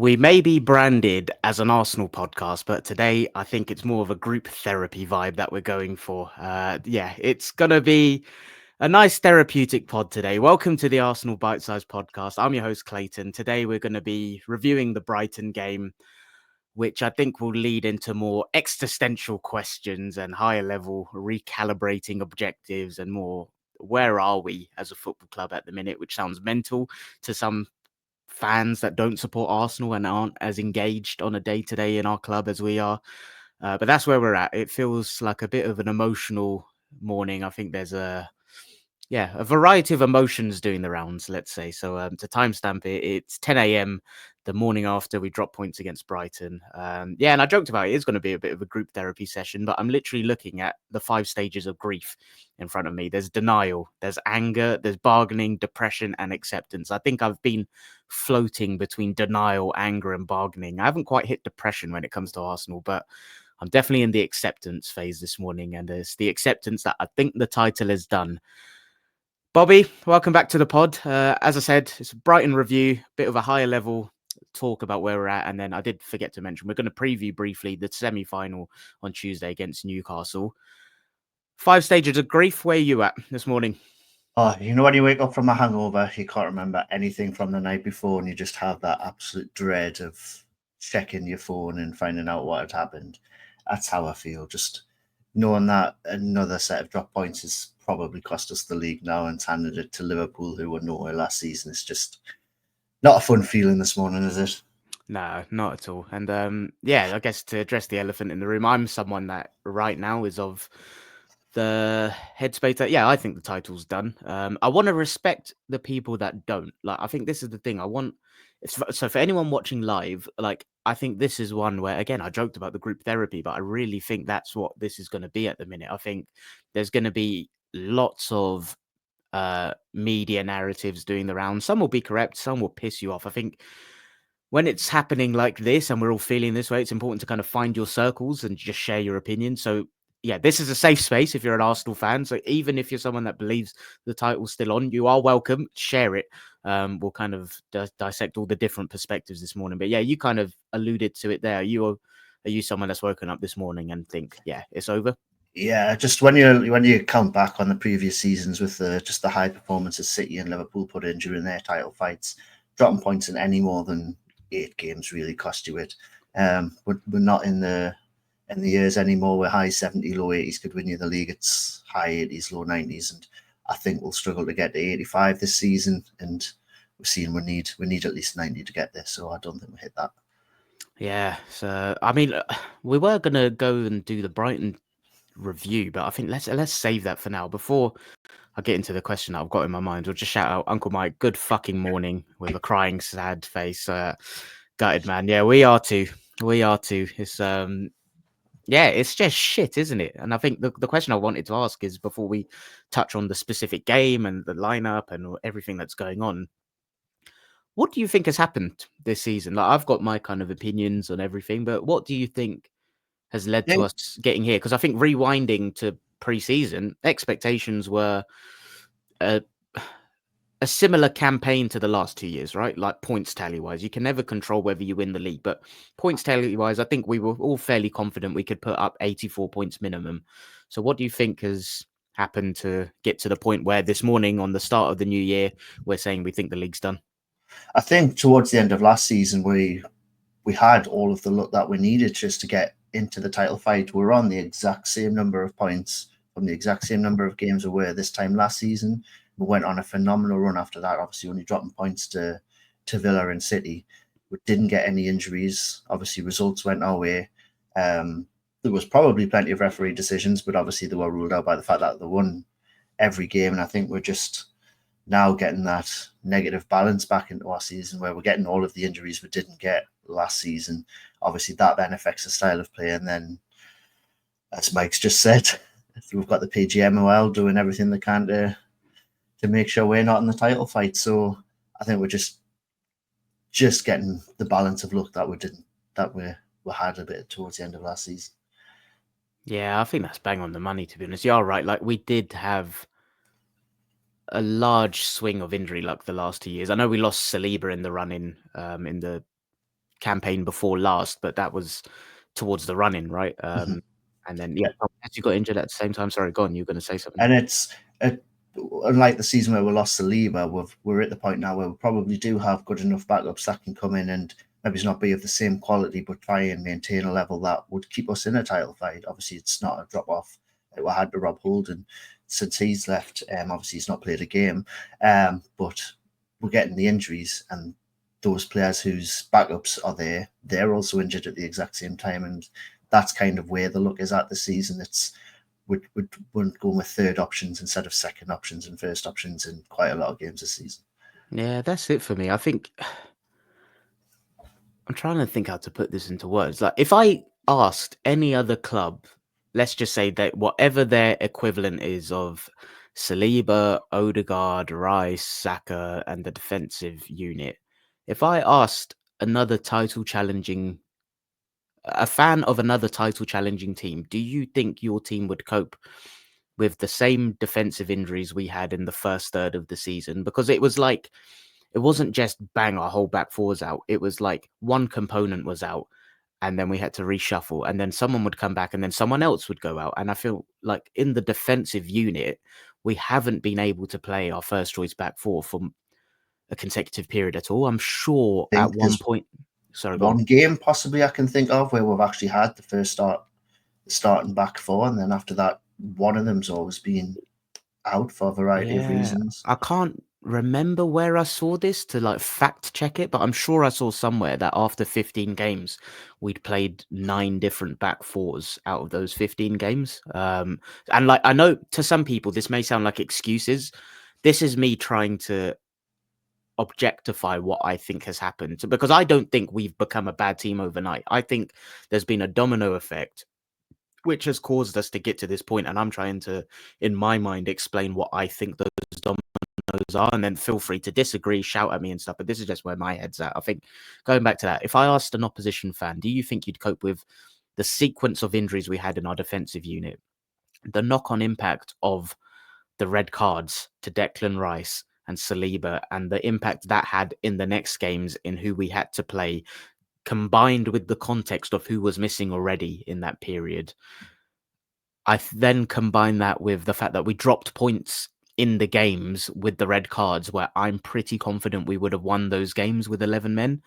We may be branded as an Arsenal podcast, but today I think it's more of a group therapy vibe that we're going for. It's going to be a nice therapeutic pod today. Welcome to the Arsenal Bite Size Podcast. I'm your host, Clayton. Today we're going to be reviewing the Brighton game, which I think will lead into more existential questions and higher level recalibrating objectives and more. Where are we as a football club at the minute? Which sounds mental to some fans that don't support Arsenal and aren't as engaged on a day-to-day in our club as we are. But that's where we're at. It feels like a bit of an emotional morning. I think there's a variety of emotions doing the rounds, let's say. So to timestamp it, it's 10 a.m. the morning after we dropped points against Brighton. And I joked about it is going to be a bit of a group therapy session, but I'm literally looking at the 5 stages of grief in front of me. There's denial, there's anger, there's bargaining, depression, and acceptance. I think I've been floating between denial, anger, and bargaining. I haven't quite hit depression when it comes to Arsenal, but I'm definitely in the acceptance phase this morning. And it's the acceptance that I think the title is done. Bobby, welcome back to the pod. As I said, it's a Brighton review, bit of a higher level talk about where we're at. And then I did forget to mention, we're going to preview briefly the semi-final on Tuesday against Newcastle. 5 stages of grief, where are you at this morning? Oh, you know when you wake up from a hangover, you can't remember anything from the night before and you just have that absolute dread of checking your phone and finding out what had happened. That's how I feel, just knowing that another set of drop points has probably cost us the league now and handed it to Liverpool, who were nowhere last season. It's just not a fun feeling this morning, is it? No, not at all. And I guess to address the elephant in the room, I'm someone that right now is of the headspace that, I think the title's done. I want to respect the people that don't. Like, I think this is the thing. So for anyone watching live, like, I think this is one where, again, I joked about the group therapy, but I really think that's what this is going to be at the minute. I think there's going to be lots of media narratives doing the rounds. Some will be correct, some will piss you off. I think when it's happening like this and we're all feeling this way, it's important to kind of find your circles and just share your opinion. So this is a safe space if you're an Arsenal fan. So even if you're someone that believes the title's still on, you are welcome. Share it. We'll kind of dissect all the different perspectives this morning. But you kind of alluded to it there. Are you someone that's woken up this morning and think, it's over? Yeah, just when you count back on the previous seasons with the high performances City and Liverpool put in during their title fights, dropping points in any more than 8 games really cost you it. We're not in the years anymore where high 70, low 80s could win you the league. It's high 80s, low 90s, and I think we'll struggle to get to 85 this season. And we're seeing we need at least 90 to get there, so I don't think we'll hit that. Yeah, so I mean, we were gonna go and do the Brighton review, but I think let's save that for now. Before I get into the question that I've got in my mind, we'll just shout out Uncle Mike. Good fucking morning with a crying, sad face. Gutted, man. Yeah, we are too. It's it's just shit, isn't it? And I think the question I wanted to ask is, before we touch on the specific game and the lineup and everything that's going on, what do you think has happened this season? Like, I've got my kind of opinions on everything, but what do you think has led to us getting here? Because I think rewinding to pre-season, expectations were a similar campaign to the last 2 years, right? Like, points tally-wise. You can never control whether you win the league, but points tally-wise, I think we were all fairly confident we could put up 84 points minimum. So what do you think has happened to get to the point where this morning, on the start of the new year, we're saying we think the league's done? I think towards the end of last season, we had all of the luck that we needed just to get into the title fight. We're on the exact same number of points from the exact same number of games we were this time last season. We went on a phenomenal run after that, obviously only dropping points to Villa and City. We didn't get any injuries. Obviously, results went our way. There was probably plenty of referee decisions, but obviously they were ruled out by the fact that they won every game. And I think we're just now getting that negative balance back into our season, where we're getting all of the injuries we didn't get last season. Obviously, that then affects the style of play. And then, as Mike's just said, we've got the PGMOL doing everything they can to make sure we're not in the title fight. So I think we're just getting the balance of luck that we had a bit towards the end of last season. Yeah, I think that's bang on the money, to be honest. You're right. Like, we did have a large swing of injury luck the last 2 years. I know we lost Saliba in the run-in in the campaign before last, but that was towards the run-in, right? Mhm. And then yeah, you got injured at the same time. Sorry, go on. You're going to say something. And it's unlike the season where we lost Saliba, we're at the point now where we probably do have good enough backups that can come in and maybe not be of the same quality, but try and maintain a level that would keep us in a title fight. Obviously, it's not a drop off that we had to Rob Holden since he's left. Obviously, he's not played a game, but we're getting the injuries, and those players whose backups are there, they're also injured at the exact same time, and that's kind of where the look is at this season. It's we're going with third options instead of second options and first options in quite a lot of games this season. Yeah, that's it for me. I think I'm trying to think how to put this into words. Like, if I asked any other club, let's just say that whatever their equivalent is of Saliba, Odegaard, Rice, Saka, and the defensive unit, if I asked a fan of another title challenging team, do you think your team would cope with the same defensive injuries we had in the first third of the season? Because it wasn't just bang, our whole back four's out. It was like one component was out and then we had to reshuffle and then someone would come back and then someone else would go out. And I feel like in the defensive unit, we haven't been able to play our first choice back four for a consecutive period at all. I'm sure I at think one there's point, sorry, go on. one game possibly I can think of where we've actually had the starting back four, and then after that, one of them's always been out for a variety of Yeah, reasons. I can't remember where I saw this to like fact check it, but I'm sure I saw somewhere that after 15 games, we'd played 9 different back fours out of those 15 games. And like I know to some people this may sound like excuses. This is me trying to objectify what I think has happened because I don't think we've become a bad team overnight. I think there's been a domino effect which has caused us to get to this point, and I'm trying to, in my mind, explain what I think those dominoes are, and then feel free to disagree, shout at me and stuff, but this is just where my head's at. I think, going back to that, if I asked an opposition fan, do you think you'd cope with the sequence of injuries we had in our defensive unit, the knock-on impact of the red cards to Declan Rice and Saliba, and the impact that had in the next games in who we had to play, combined with the context of who was missing already in that period? Then combine that with the fact that we dropped points in the games with the red cards, where I'm pretty confident we would have won those games with 11 men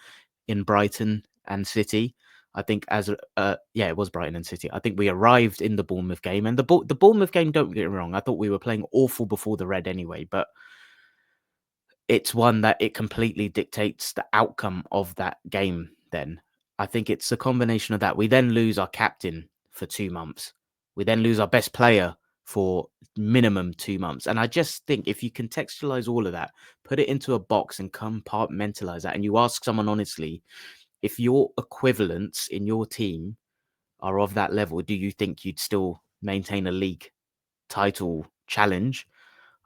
in Brighton and City. I think it was Brighton and City. I think we arrived in the Bournemouth game, and the Bournemouth game, don't get me wrong, I thought we were playing awful before the red anyway, but it's one that it completely dictates the outcome of that game then. I think it's a combination of that. We then lose our captain for 2 months. We then lose our best player for minimum 2 months. And I just think if you contextualize all of that, put it into a box and compartmentalize that, and you ask someone honestly, if your equivalents in your team are of that level, do you think you'd still maintain a league title challenge?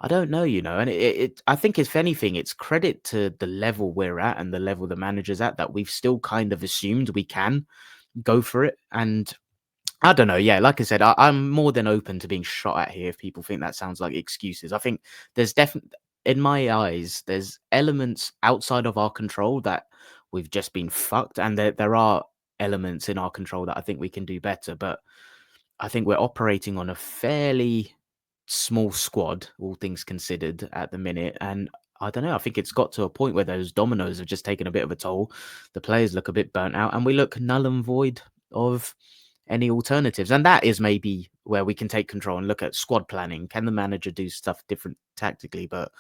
I don't know, and I think if anything, it's credit to the level we're at and the level the manager's at that we've still kind of assumed we can go for it. And I don't know. Yeah, like I said, I'm more than open to being shot at here if people think that sounds like excuses. I think there's definitely, in my eyes, there's elements outside of our control that we've just been fucked. And there are elements in our control that I think we can do better. But I think we're operating on a fairly small squad, all things considered, at the minute. And I don't know. I think it's got to a point where those dominoes have just taken a bit of a toll. The players look a bit burnt out, and we look null and void of any alternatives. And that is maybe where we can take control and look at squad planning. Can the manager do stuff different tactically? But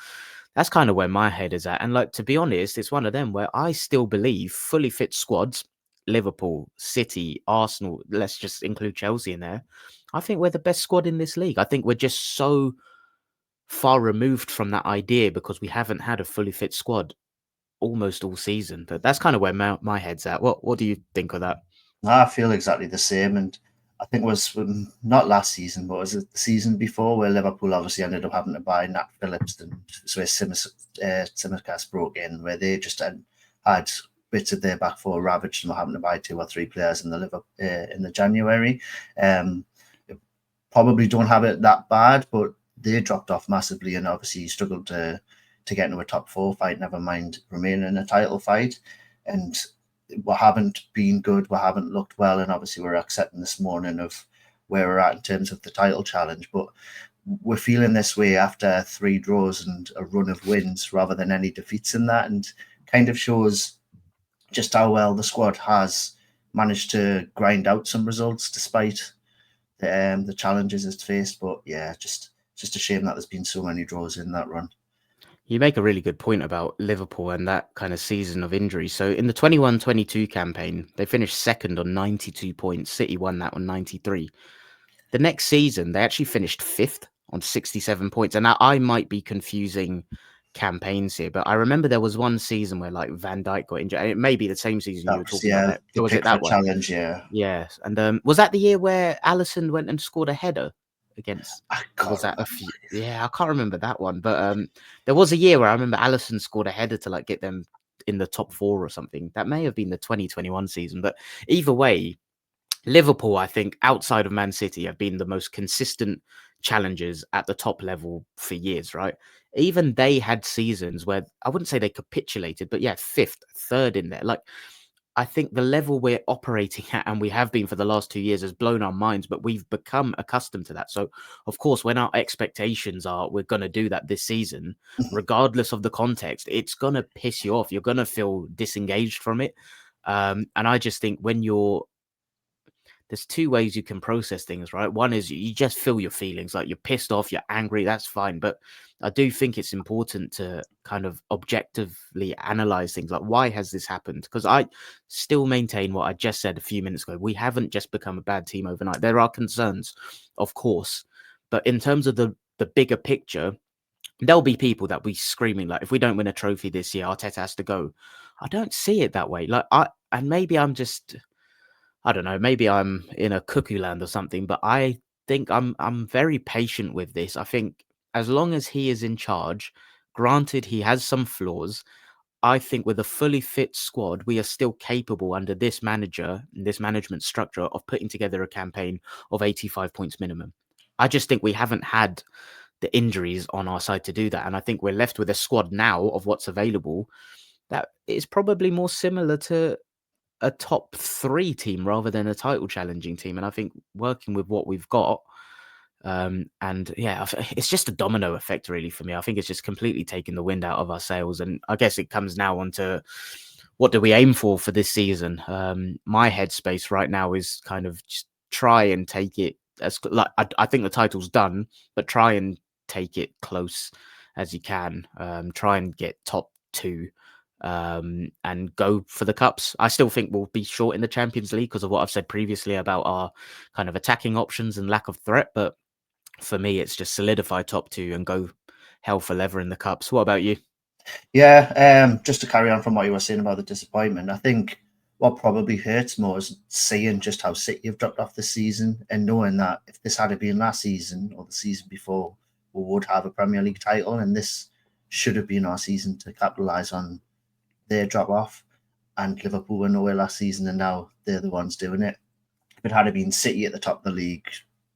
that's kind of where my head is at. And like, to be honest, it's one of them where I still believe fully fit squads, Liverpool, City, Arsenal, let's just include Chelsea in there. I think we're the best squad in this league. I think we're just so far removed from that idea because we haven't had a fully fit squad almost all season. But that's kind of where my head's at. What do you think of that? I feel exactly the same, and I think it was not last season, but was it the season before where Liverpool obviously ended up having to buy Nat Phillips and so Tsimikas broke in, where they just had bits of their back four ravaged and were having to buy 2 or 3 players in the January. Probably don't have it that bad, but they dropped off massively and obviously struggled to get into a top 4 fight, never mind remain in a title fight. And we haven't been good, we haven't looked well, and obviously we're accepting this morning of where we're at in terms of the title challenge. But we're feeling this way after 3 draws and a run of wins rather than any defeats in that, and kind of shows just how well the squad has managed to grind out some results despite the challenges it's faced. But yeah, just a shame that there's been so many draws in that run. You make a really good point about Liverpool and that kind of season of injuries. So in the 21-22 campaign, they finished second on 92 points. City won that on 93. The next season, they actually finished fifth on 67 points. And now I might be confusing campaigns here, but I remember there was one season where like Van Dijk got injured. And it may be the same season That you were was, talking about yeah, that. the Or was it that Pickford one? challenge, yeah. Yes. And was that the year where Alisson went and scored a header against? I Or can't was that a remember. few? Yeah, I can't remember that one. But there was a year where I remember Alisson scored a header to like get them in the top 4 or something. That may have been the 2021 season. But either way, Liverpool, I think, outside of Man City, have been the most consistent challengers at the top level for years, right? Even they had seasons where I wouldn't say they capitulated, but yeah, fifth, third in there. Like, I think the level we're operating at, and we have been for the last 2 years, has blown our minds, but we've become accustomed to that. So, of course, when our expectations are we're going to do that this season, regardless of the context, it's going to piss you off. You're going to feel disengaged from it. And I just think when there's 2 ways you can process things, right? One is you just feel your feelings, like you're pissed off, you're angry, that's fine. But I do think it's important to kind of objectively analyze things like why has this happened? Because I still maintain what I just said a few minutes ago. We haven't just become a bad team overnight. There are concerns, of course. But in terms of the bigger picture, there'll be people that be screaming like, if we don't win a trophy this year, Arteta has to go. I don't see it that way. And maybe I'm just, I don't know, maybe I'm in a cuckoo land or something, but I think I'm very patient with this. I think as long as he is in charge, granted he has some flaws, I think with a fully fit squad, we are still capable under this manager, this management structure of putting together a campaign of 85 points minimum. I just think we haven't had the injuries on our side to do that. And I think we're left with a squad now of what's available that is probably more similar to a top 3 team rather than a title challenging team. And I think working with what we've got, and yeah, it's just a domino effect really for me. I think it's just completely taking the wind out of our sails. And I guess it comes now onto what do we aim for this season? My headspace right now is kind of just try and take it as like I think the title's done, but try and take it close as you can. Try and get top 2 and go for the cups. I still think we'll be short in the Champions League because of what I've said previously about our kind of attacking options and lack of threat. But for me, it's just solidify top 2 and go hell for leather in the cups. What about you? Yeah, just to carry on from what you were saying about the disappointment, I think what probably hurts more is seeing just how City have dropped off this season and knowing that if this had been last season or the season before, we would have a Premier League title, and this should have been our season to capitalise on their drop off. And Liverpool were nowhere last season, and now they're the ones doing it. If it had been City at the top of the league,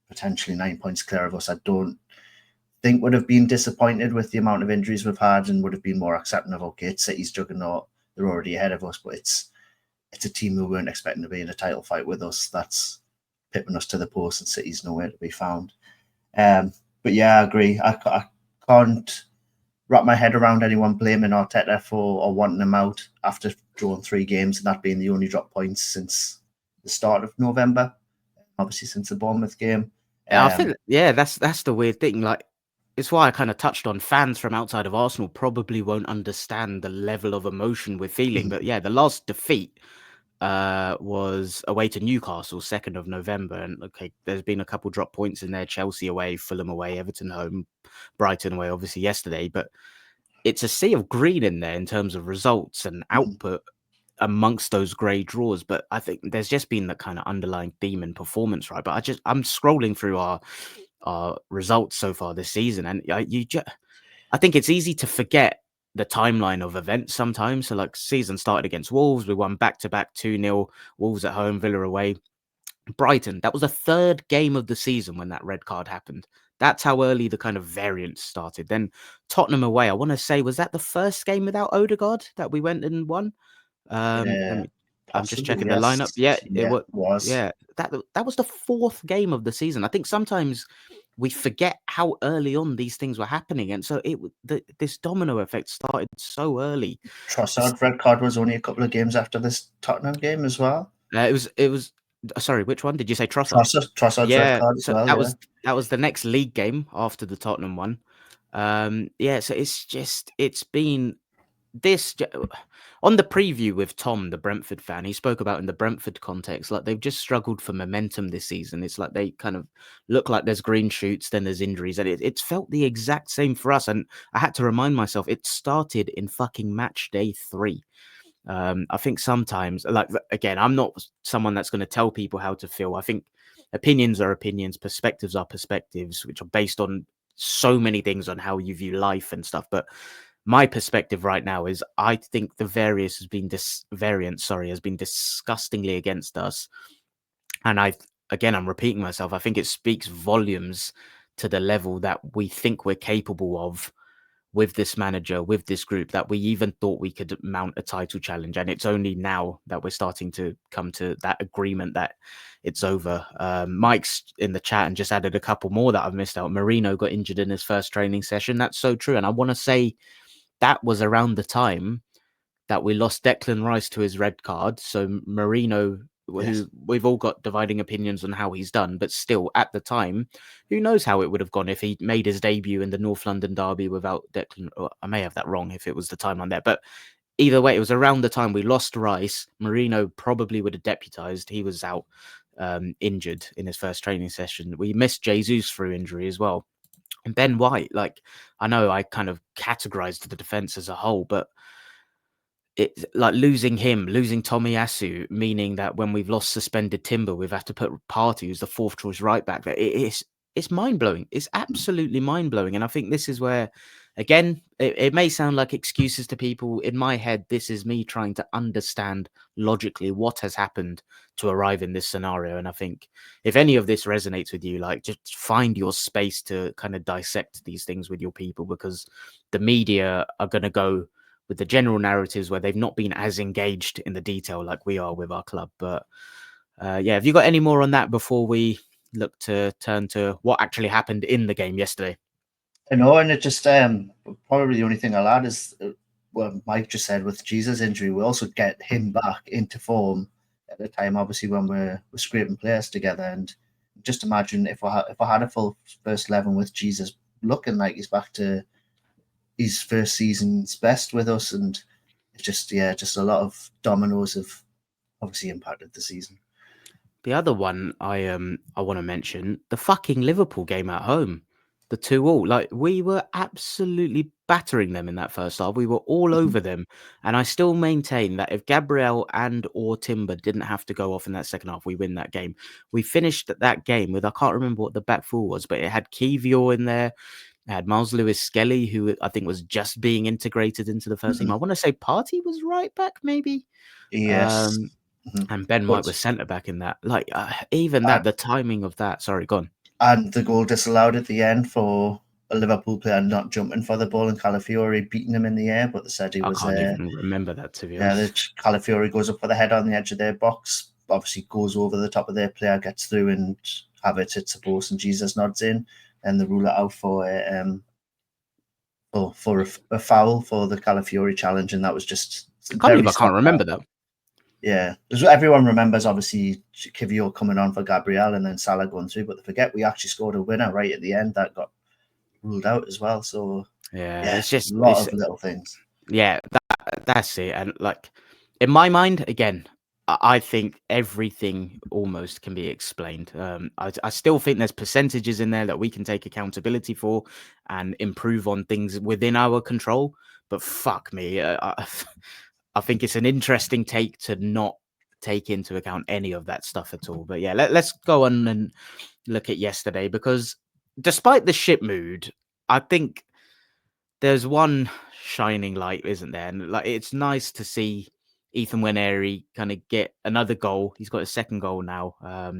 potentially 9 points clear of us, I don't think would have been disappointed with the amount of injuries we've had and would have been more accepting of, okay, it's City's juggernaut, they're already ahead of us, but it's a team who weren't expecting to be in a title fight with us that's pipping us to the post, and City's nowhere to be found. But yeah, I agree. I can't wrap my head around anyone blaming Arteta for or wanting him out after drawing 3 games and that being the only drop points since the start of November, obviously since the Bournemouth game. I think, yeah, that's the weird thing. Like, it's why I kind of touched on fans from outside of Arsenal probably won't understand the level of emotion we're feeling. But yeah, the last defeat was away to Newcastle, 2nd of November. And okay, there's been a couple drop points in there: Chelsea away, Fulham away, Everton home, Brighton away, obviously yesterday. But it's a sea of green in there in terms of results and output amongst those grey draws. But I think there's just been that kind of underlying theme and performance, right? But I'm scrolling through our results so far this season, and I think it's easy to forget the timeline of events sometimes. So like season started against Wolves, we won back-to-back 2-0, Wolves at home, Villa away. Brighton, that was the 3rd game of the season when that red card happened. That's how early the kind of variance started. Then Tottenham away, I want to say, was that the first game without Odegaard that we went and won? Let Yeah, me I'm just Possibly, checking the lineup. yes. Yeah, it Yeah, was. it was. Yeah, that was the fourth game of the season. I think sometimes we forget how early on these things were happening, and so this domino effect started so early. Trossard red card was only a couple of games after this Tottenham game as well. It was. Sorry, which one did you say? Trossard. Trossard's red Yeah, card as so well, yeah. that was the next league game after the Tottenham one. Yeah, so it's been this on the preview with Tom, the Brentford fan. He spoke about in the Brentford context, like they've just struggled for momentum this season. It's like they kind of look like there's green shoots, then there's injuries, and it's felt the exact same for us. And I had to remind myself, it started in fucking match day 3. I think sometimes, like, again, I'm not someone that's going to tell people how to feel. I think opinions are opinions, perspectives are perspectives, which are based on so many things on how you view life and stuff. But my perspective right now is I think the variance has been disgustingly against us. And I'm repeating myself. I think it speaks volumes to the level that we think we're capable of with this manager, with this group, that we even thought we could mount a title challenge. And it's only now that we're starting to come to that agreement that it's over. Mike's in the chat and just added a couple more that I've missed out. Marino got injured in his first training session. That's so true. And I want to say that was around the time that we lost Declan Rice to his red card. So Marino, Yes. who we've all got dividing opinions on how he's done, but still at the time, who knows how it would have gone if he made his debut in the North London derby without Declan. Or I may have that wrong if it was the timeline there, but either way, it was around the time we lost Rice. Marino probably would have deputized. He was out injured in his first training session. We missed Jesus through injury as well. And Ben White, like, I know I kind of categorized the defense as a whole, but it's like losing Tomiyasu, meaning that when we've lost suspended Timber, we've had to put Partey, who's the fourth choice right back there. It's mind blowing. It's absolutely mind blowing. And I think this is where, again, it may sound like excuses to people. In my head, this is me trying to understand logically what has happened to arrive in this scenario. And I think if any of this resonates with you, like, just find your space to kind of dissect these things with your people, because the media are going to go with the general narratives where they've not been as engaged in the detail like we are with our club. But yeah, have you got any more on that before we look to turn to what actually happened in the game yesterday? I know, and it just probably the only thing I'll add is what Mike just said with Jesus' injury. We also get him back into form at a time, obviously, when we're scraping players together. And just imagine if I had a full first 11 with Jesus looking like he's back to his first season's best with us, and it's just just a lot of dominoes have obviously impacted the season. The other one I want to mention, the fucking Liverpool game at home, the 2-2. Like, we were absolutely battering them in that first half. We were all over them, and I still maintain that if Gabriel and or Timber didn't have to go off in that second half, we win that game. We finished that game with, I can't remember what the back four was, but it had Kivior in there. It had Miles Lewis-Skelly, who I think was just being integrated into the 1st team. I want to say Partey was right back, maybe. Yes. And Ben White was centre back in that. Like, even that, the timing of that. Sorry, go on. And the goal disallowed at the end for a Liverpool player not jumping for the ball and Calafiori beating him in the air, but they said he was. I can't even remember that, to be honest. Calafiori goes up for the head on the edge of their box, obviously goes over the top of their player, gets through, and Havertz hits the post, and Jesus nods in, and they rule it out for a foul for the Calafiori challenge, and that was just. I can't remember that. Yeah, everyone remembers obviously Kivior coming on for Gabriel and then Salah going through, but they forget we actually scored a winner right at the end that got ruled out as well. So yeah, it's just a lot of little things. Yeah, that's it. And like, in my mind, again, I think everything almost can be explained. I still think there's percentages in there that we can take accountability for and improve on things within our control. But fuck me, I think it's an interesting take to not take into account any of that stuff at all. But yeah, let's go on and look at yesterday, because despite the shit mood, I think there's one shining light, isn't there? And like, it's nice to see Ethan Nwaneri kind of get another goal. He's got his second goal now. I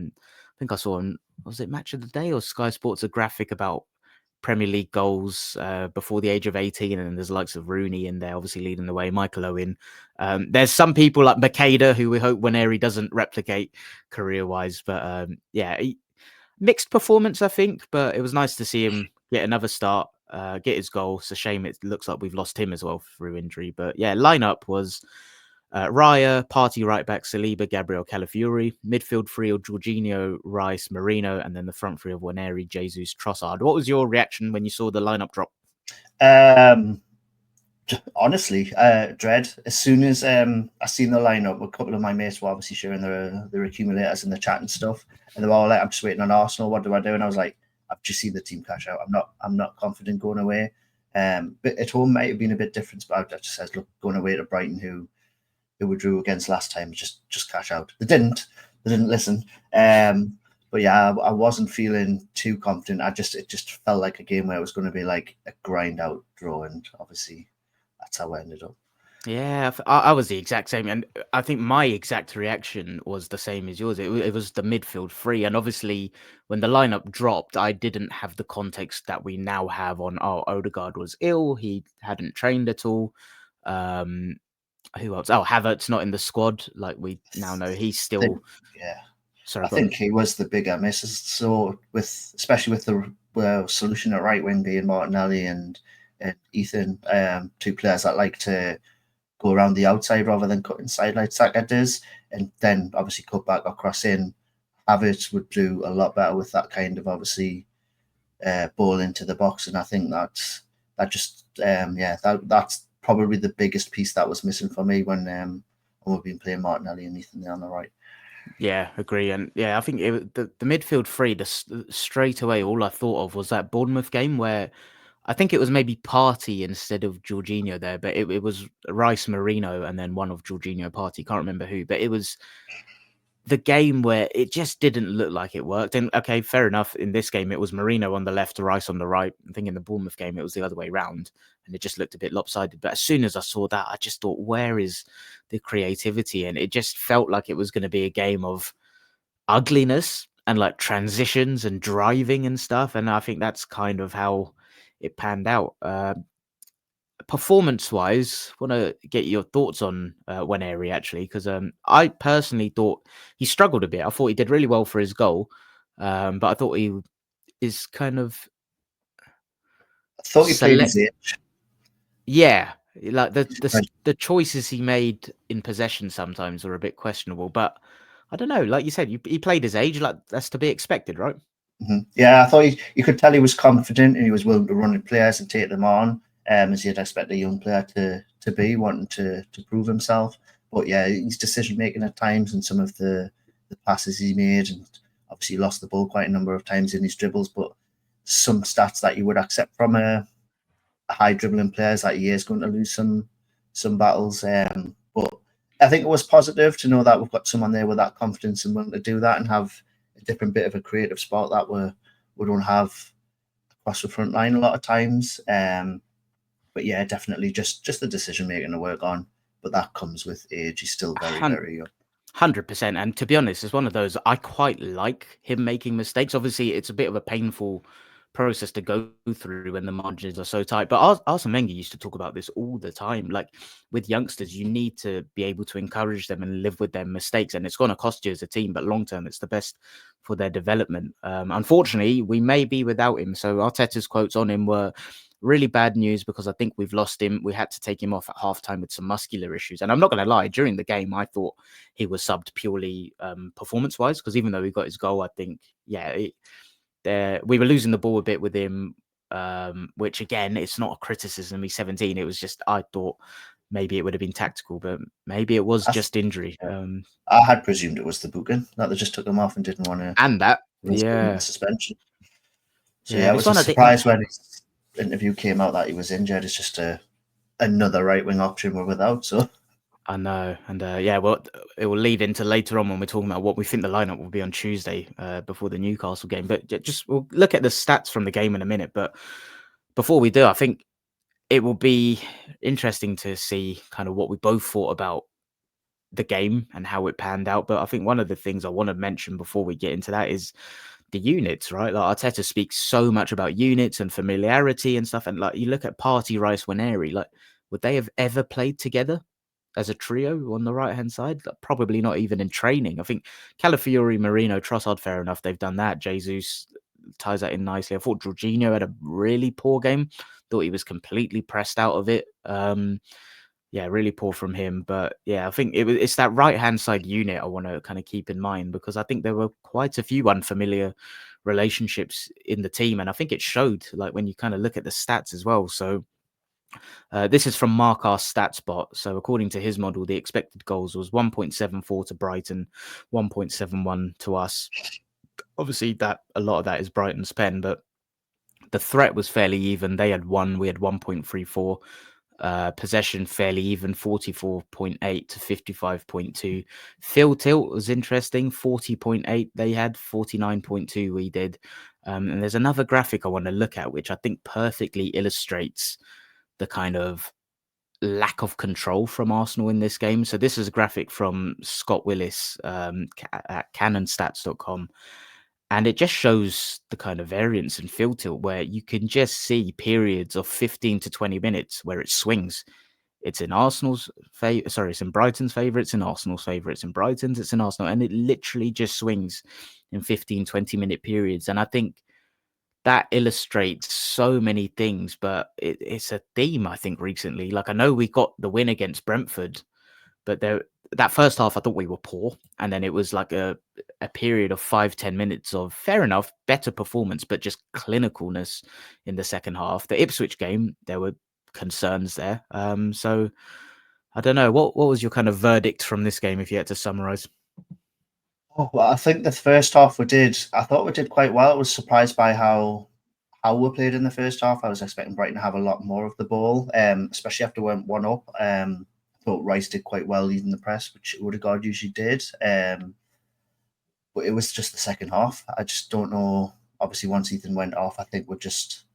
think I saw him, was it Match of the Day or Sky Sports, a graphic about Premier League goals before the age of 18, and there's the likes of Rooney in there, obviously leading the way, Michael Owen. There's some people like Makeda, who we hope Nwaneri doesn't replicate career-wise, but mixed performance, I think, but it was nice to see him get another start, get his goal. It's a shame it looks like we've lost him as well through injury, but yeah, lineup was Raya, Partey right back, Saliba, Gabriel Calafiori, midfield three of Jorginho, Rice, Marino, and then the front three of Nwaneri, Jesus, Trossard. What was your reaction when you saw the lineup drop? Honestly, dread. As soon as I seen the lineup, a couple of my mates were obviously sharing their accumulators in the chat and stuff, and they were all like, "I'm just waiting on Arsenal. What do I do?" And I was like, "I've just seen the team cash out. I'm not confident going away." But at home might have been a bit different. But I just said, "Look, going away to Brighton, who we drew against last time, just cash out." They didn't listen. But yeah, I wasn't feeling too confident. It just felt like a game where it was going to be like a grind out draw, and obviously that's how I ended up. Yeah, I was the exact same, and I think my exact reaction was the same as yours. It was the midfield three, and obviously when the lineup dropped, I didn't have the context that we now have on. Oh, Odegaard was ill; he hadn't trained at all. Who else? Oh, Havertz not in the squad. Like we now know, he's still. Yeah, sorry, I think he was the bigger miss. So especially with the solution at right wing being Martinelli and Ethan, two players that like to go around the outside rather than cut inside like Saka does, and then obviously cut back or cross in. Havertz would do a lot better with that kind of obviously ball into the box, and I think that's probably the biggest piece that was missing for me when we've been playing Martinelli and Ethan there on the right. Yeah, agree. And yeah, I think the midfield three, straight away, all I thought of was that Bournemouth game where I think it was maybe Partey instead of Jorginho there, but it was Rice, Marino, and then one of Jorginho, Partey. Can't remember who, but it was the game where it just didn't look like it worked. And okay, fair enough. In this game, it was Marino on the left, Rice on the right. I think in the Bournemouth game, it was the other way round, and it just looked a bit lopsided. But as soon as I saw that, I just thought, where is the creativity? And it just felt like it was going to be a game of ugliness and like transitions and driving and stuff. And I think that's kind of how it panned out. Performance-wise, want to get your thoughts on Nwaneri actually, because I personally thought he struggled a bit. I thought he did really well for his goal, but I thought he is kind of. I thought he played his age. Yeah, like the choices he made in possession sometimes were a bit questionable, but I don't know. Like you said, he played his age. Like that's to be expected, right? Mm-hmm. Yeah, I thought you could tell he was confident and he was willing to run at players and take them on, as you'd expect a young player to be, wanting to prove himself. But yeah, his decision making at times and some of the passes he made, and obviously he lost the ball quite a number of times in his dribbles. But some stats that you would accept from a high dribbling player is that he is going to lose some battles. But I think it was positive to know that we've got someone there with that confidence and willing to do that and have a different bit of a creative spot that we don't have across the front line a lot of times. But yeah, definitely just the decision making to work on. But that comes with age. He's still very, very young. 100%. And to be honest, it's one of those, I quite like him making mistakes. Obviously, it's a bit of a painful process to go through when the margins are so tight. But Arsene Wenger used to talk about this all the time. Like with youngsters, you need to be able to encourage them and live with their mistakes. And it's going to cost you as a team, but long term, it's the best for their development. Unfortunately, we may be without him. So Arteta's quotes on him were really bad news because I think we've lost him. We had to take him off at halftime with some muscular issues. And I'm not going to lie, during the game, I thought he was subbed purely performance-wise, because even though he got his goal, I think, we were losing the ball a bit with him, which, again, it's not a criticism. He's 17. It was just, I thought maybe it would have been tactical, but maybe it was just injury. I had presumed it was the booking, that they just took him off and didn't want to... And that, suspension. So, yeah, it was a surprise when his interview came out that he was injured. It's just another right-wing option we're without, so... I know, and well, it will lead into later on when we're talking about what we think the lineup will be on Tuesday before the Newcastle game. But we'll look at the stats from the game in a minute. But before we do, I think it will be interesting to see kind of what we both thought about the game and how it panned out. But I think one of the things I want to mention before we get into that is the units, right? Like Arteta speaks so much about units and familiarity and stuff. And like you look at Partey, Rice, Nwaneri, like would they have ever played together as a trio on the right hand side? Like, probably not even in training. I think Calafiori, Marino, Trossard, fair enough, they've done that. Jesus ties that in nicely. I thought Jorginho had a really poor game. Thought he was completely pressed out of it. Yeah, really poor from him. But yeah, I think it's that right hand side unit I want to kind of keep in mind, because I think there were quite a few unfamiliar relationships in the team, and I think it showed like when you kind of look at the stats as well. So this is from Mark, our stats bot. So according to his model, the expected goals was 1.74 to Brighton, 1.71 to us. Obviously, that a lot of that is Brighton's pen, but the threat was fairly even. They had 1, we had 1.34. Possession fairly even, 44.8 to 55.2. Field tilt was interesting, 40.8 they had, 49.2 we did. And there's another graphic I want to look at, which I think perfectly illustrates the kind of lack of control from Arsenal in this game. So this is a graphic from Scott Willis at cannonstats.com. And it just shows the kind of variance in field tilt where you can just see periods of 15 to 20 minutes where it swings. It's in Arsenal's favor. Sorry, it's in Brighton's favor. It's in Arsenal's favor. It's in Brighton's. It's in Arsenal. And it literally just swings in 15, 20-minute periods. And I think that illustrates so many things, but it's a theme, I think, recently. Like, I know we got the win against Brentford, but that first half, I thought we were poor. And then it was like a period of 5-10 minutes of, fair enough, better performance, but just clinicalness in the second half. The Ipswich game, there were concerns there. So I don't know. What was your kind of verdict from this game if you had to summarize? Oh, well, I think the first half I thought we did quite well. I was surprised by how we played in the first half. I was expecting Brighton to have a lot more of the ball, especially after we went 1-up. I thought Rice did quite well leading the press, which Odegaard usually did. But it was just the second half. I just don't know. Obviously, once Ethan went off, I think we just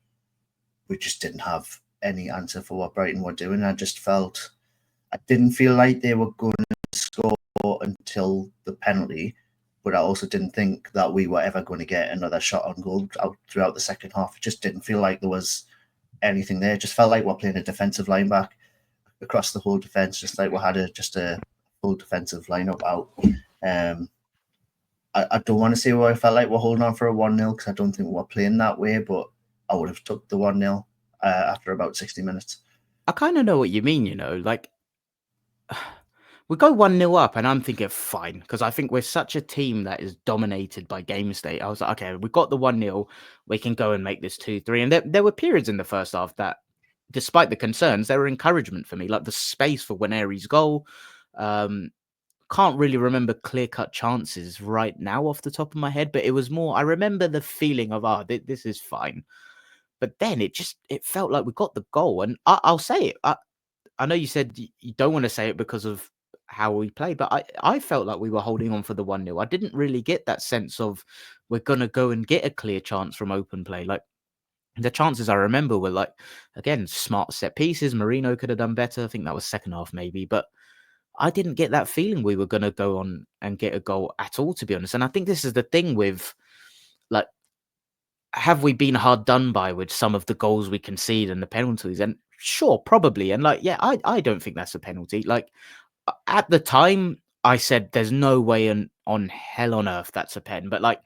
didn't have any answer for what Brighton were doing. I didn't feel like they were going to score until the penalty, but I also didn't think that we were ever going to get another shot on goal out throughout the second half. It just didn't feel like there was anything there. It just felt like we're playing a defensive line back across the whole defence, just like we had a full defensive lineup out. I don't want to say where I felt like we're holding on for a 1-0 because I don't think we're playing that way, but I would have took the 1-0 after about 60 minutes. I kind of know what you mean, like we go 1-0 up and I'm thinking fine, because I think we're such a team that is dominated by game state. I was like, okay, we got the 1-0, we can go and make this 2-3. And there were periods in the first half that, despite the concerns, there were encouragement for me, like the space for Nwaneri's goal. Can't really remember clear-cut chances right now off the top of my head, but it was more, I remember the feeling of, this is fine. But then it felt like we got the goal. And I'll say it. I know you said you don't want to say it because of how we play, but I felt like we were holding on for the 1-0. I didn't really get that sense of we're going to go and get a clear chance from open play. Like, the chances I remember were like, again, smart set pieces. Marino could have done better. I think that was second half maybe, but I didn't get that feeling we were going to go on and get a goal at all, to be honest. And I think this is the thing with, like, have we been hard done by with some of the goals we concede and the penalties? And sure, probably. And like, yeah, I don't think that's a penalty. Like, at the time, I said there's no way on hell on earth that's a pen. But like,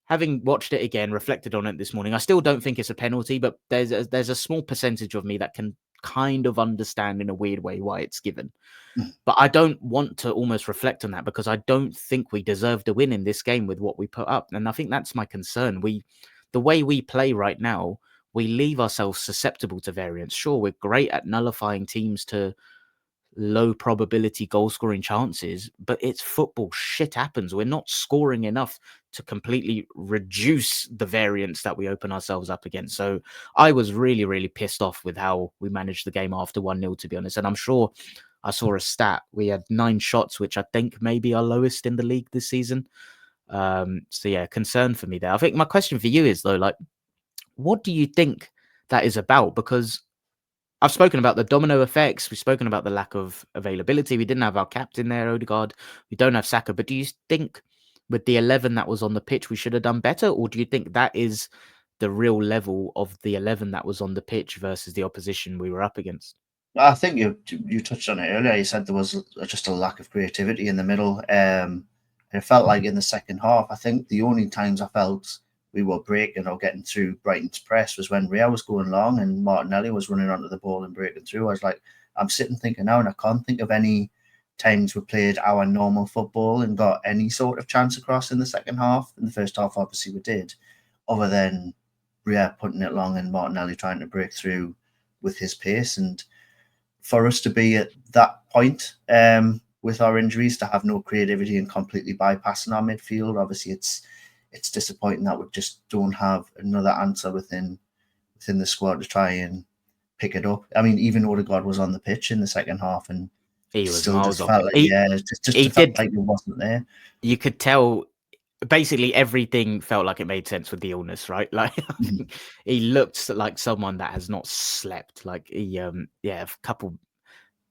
having watched it again, reflected on it this morning, I still don't think it's a penalty. But there's a small percentage of me that can kind of understand in a weird way why it's given. But I don't want to almost reflect on that because I don't think we deserved a win in this game with what we put up. And I think that's my concern. The way we play right now, we leave ourselves susceptible to variance. Sure, we're great at nullifying teams to low probability goal scoring chances, but it's football. Shit happens. We're not scoring enough to completely reduce the variance that we open ourselves up against. So I was really, really pissed off with how we managed the game after 1-0, to be honest. And I'm sure I saw a stat. We had 9 shots, which I think may be our lowest in the league this season. So yeah, concern for me there. I think my question for you is though, like, what do you think that is about? Because I've spoken about the domino effects. We've spoken about the lack of availability. We didn't have our captain there, Odegaard. We don't have Saka. But do you think with the 11 that was on the pitch, we should have done better? Or do you think that is the real level of the 11 that was on the pitch versus the opposition we were up against? I think you touched on it earlier. You said there was just a lack of creativity in the middle. It felt like in the second half, I think the only times I felt we were breaking or getting through Brighton's press was when Ria was going long and Martinelli was running onto the ball and breaking through. I was like, I'm sitting thinking now, and I can't think of any times we played our normal football and got any sort of chance across in the second half. In the first half, obviously we did, other than Ria putting it long and Martinelli trying to break through with his pace. And for us to be at that point with our injuries, to have no creativity and completely bypassing our midfield, obviously it's disappointing that we just don't have another answer within the squad to try and pick it up. I mean, even Odegaard was on the pitch in the second half, and He was still miles just off. felt like He felt did. like it wasn't there. You could tell. Basically, everything felt like it made sense with the illness, right? Like he looked like someone that has not slept. Like he, a couple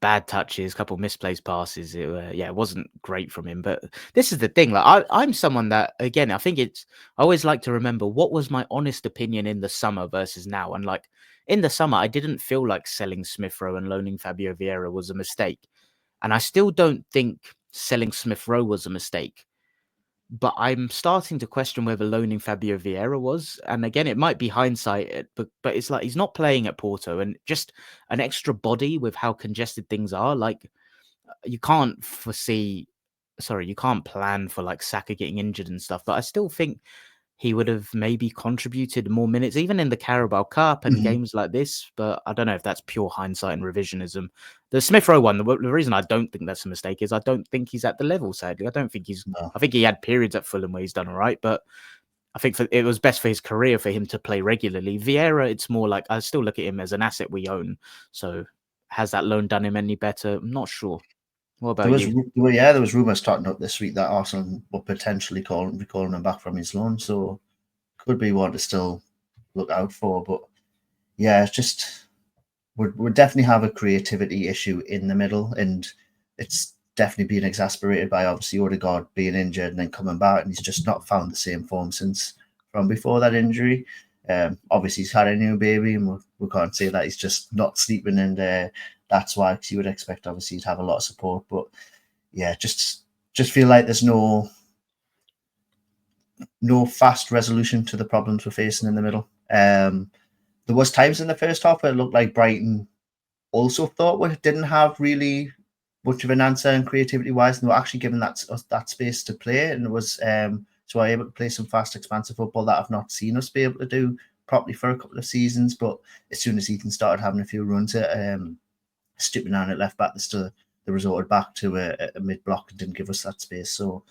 bad touches, couple misplaced passes. It wasn't great from him. But this is the thing. Like I'm someone that, again, I think I always like to remember what was my honest opinion in the summer versus now. And like in the summer, I didn't feel like selling Smith Rowe and loaning Fabio Vieira was a mistake. And I still don't think selling Smith Rowe was a mistake. But I'm starting to question whether loaning Fabio Vieira was. And again, it might be hindsight, but it's like he's not playing at Porto, and just an extra body with how congested things are. Like you can't plan for like Saka getting injured and stuff. But I still think he would have maybe contributed more minutes, even in the Carabao Cup and games like this. But I don't know if that's pure hindsight and revisionism. The Smith Rowe one, the reason I don't think that's a mistake is I don't think he's at the level, sadly. I don't think he's... No. I think he had periods at Fulham where he's done all right, but I think it was best for his career for him to play regularly. Vieira, it's more like I still look at him as an asset we own. So has that loan done him any better? I'm not sure. What about you? There was rumours starting up this week that Arsenal were potentially calling him back from his loan, so could be one to still look out for. But yeah, it's just we definitely have a creativity issue in the middle, and it's definitely been exasperated by obviously Odegaard being injured and then coming back, and he's just not found the same form since from before that injury. Obviously, he's had a new baby, and we can't say that he's just not sleeping, and that's why, because you would expect obviously to have a lot of support. But yeah, just feel like there's no fast resolution to the problems we're facing in the middle. There was times in the first half where it looked like Brighton also thought we didn't have really much of an answer and creativity wise, and they were actually given that space to play, and it was so we're able to play some fast, expansive football that I've not seen us be able to do properly for a couple of seasons. But as soon as Ethan started having a few runs at Stupinan at left back, they resorted back to a mid block and didn't give us that space. So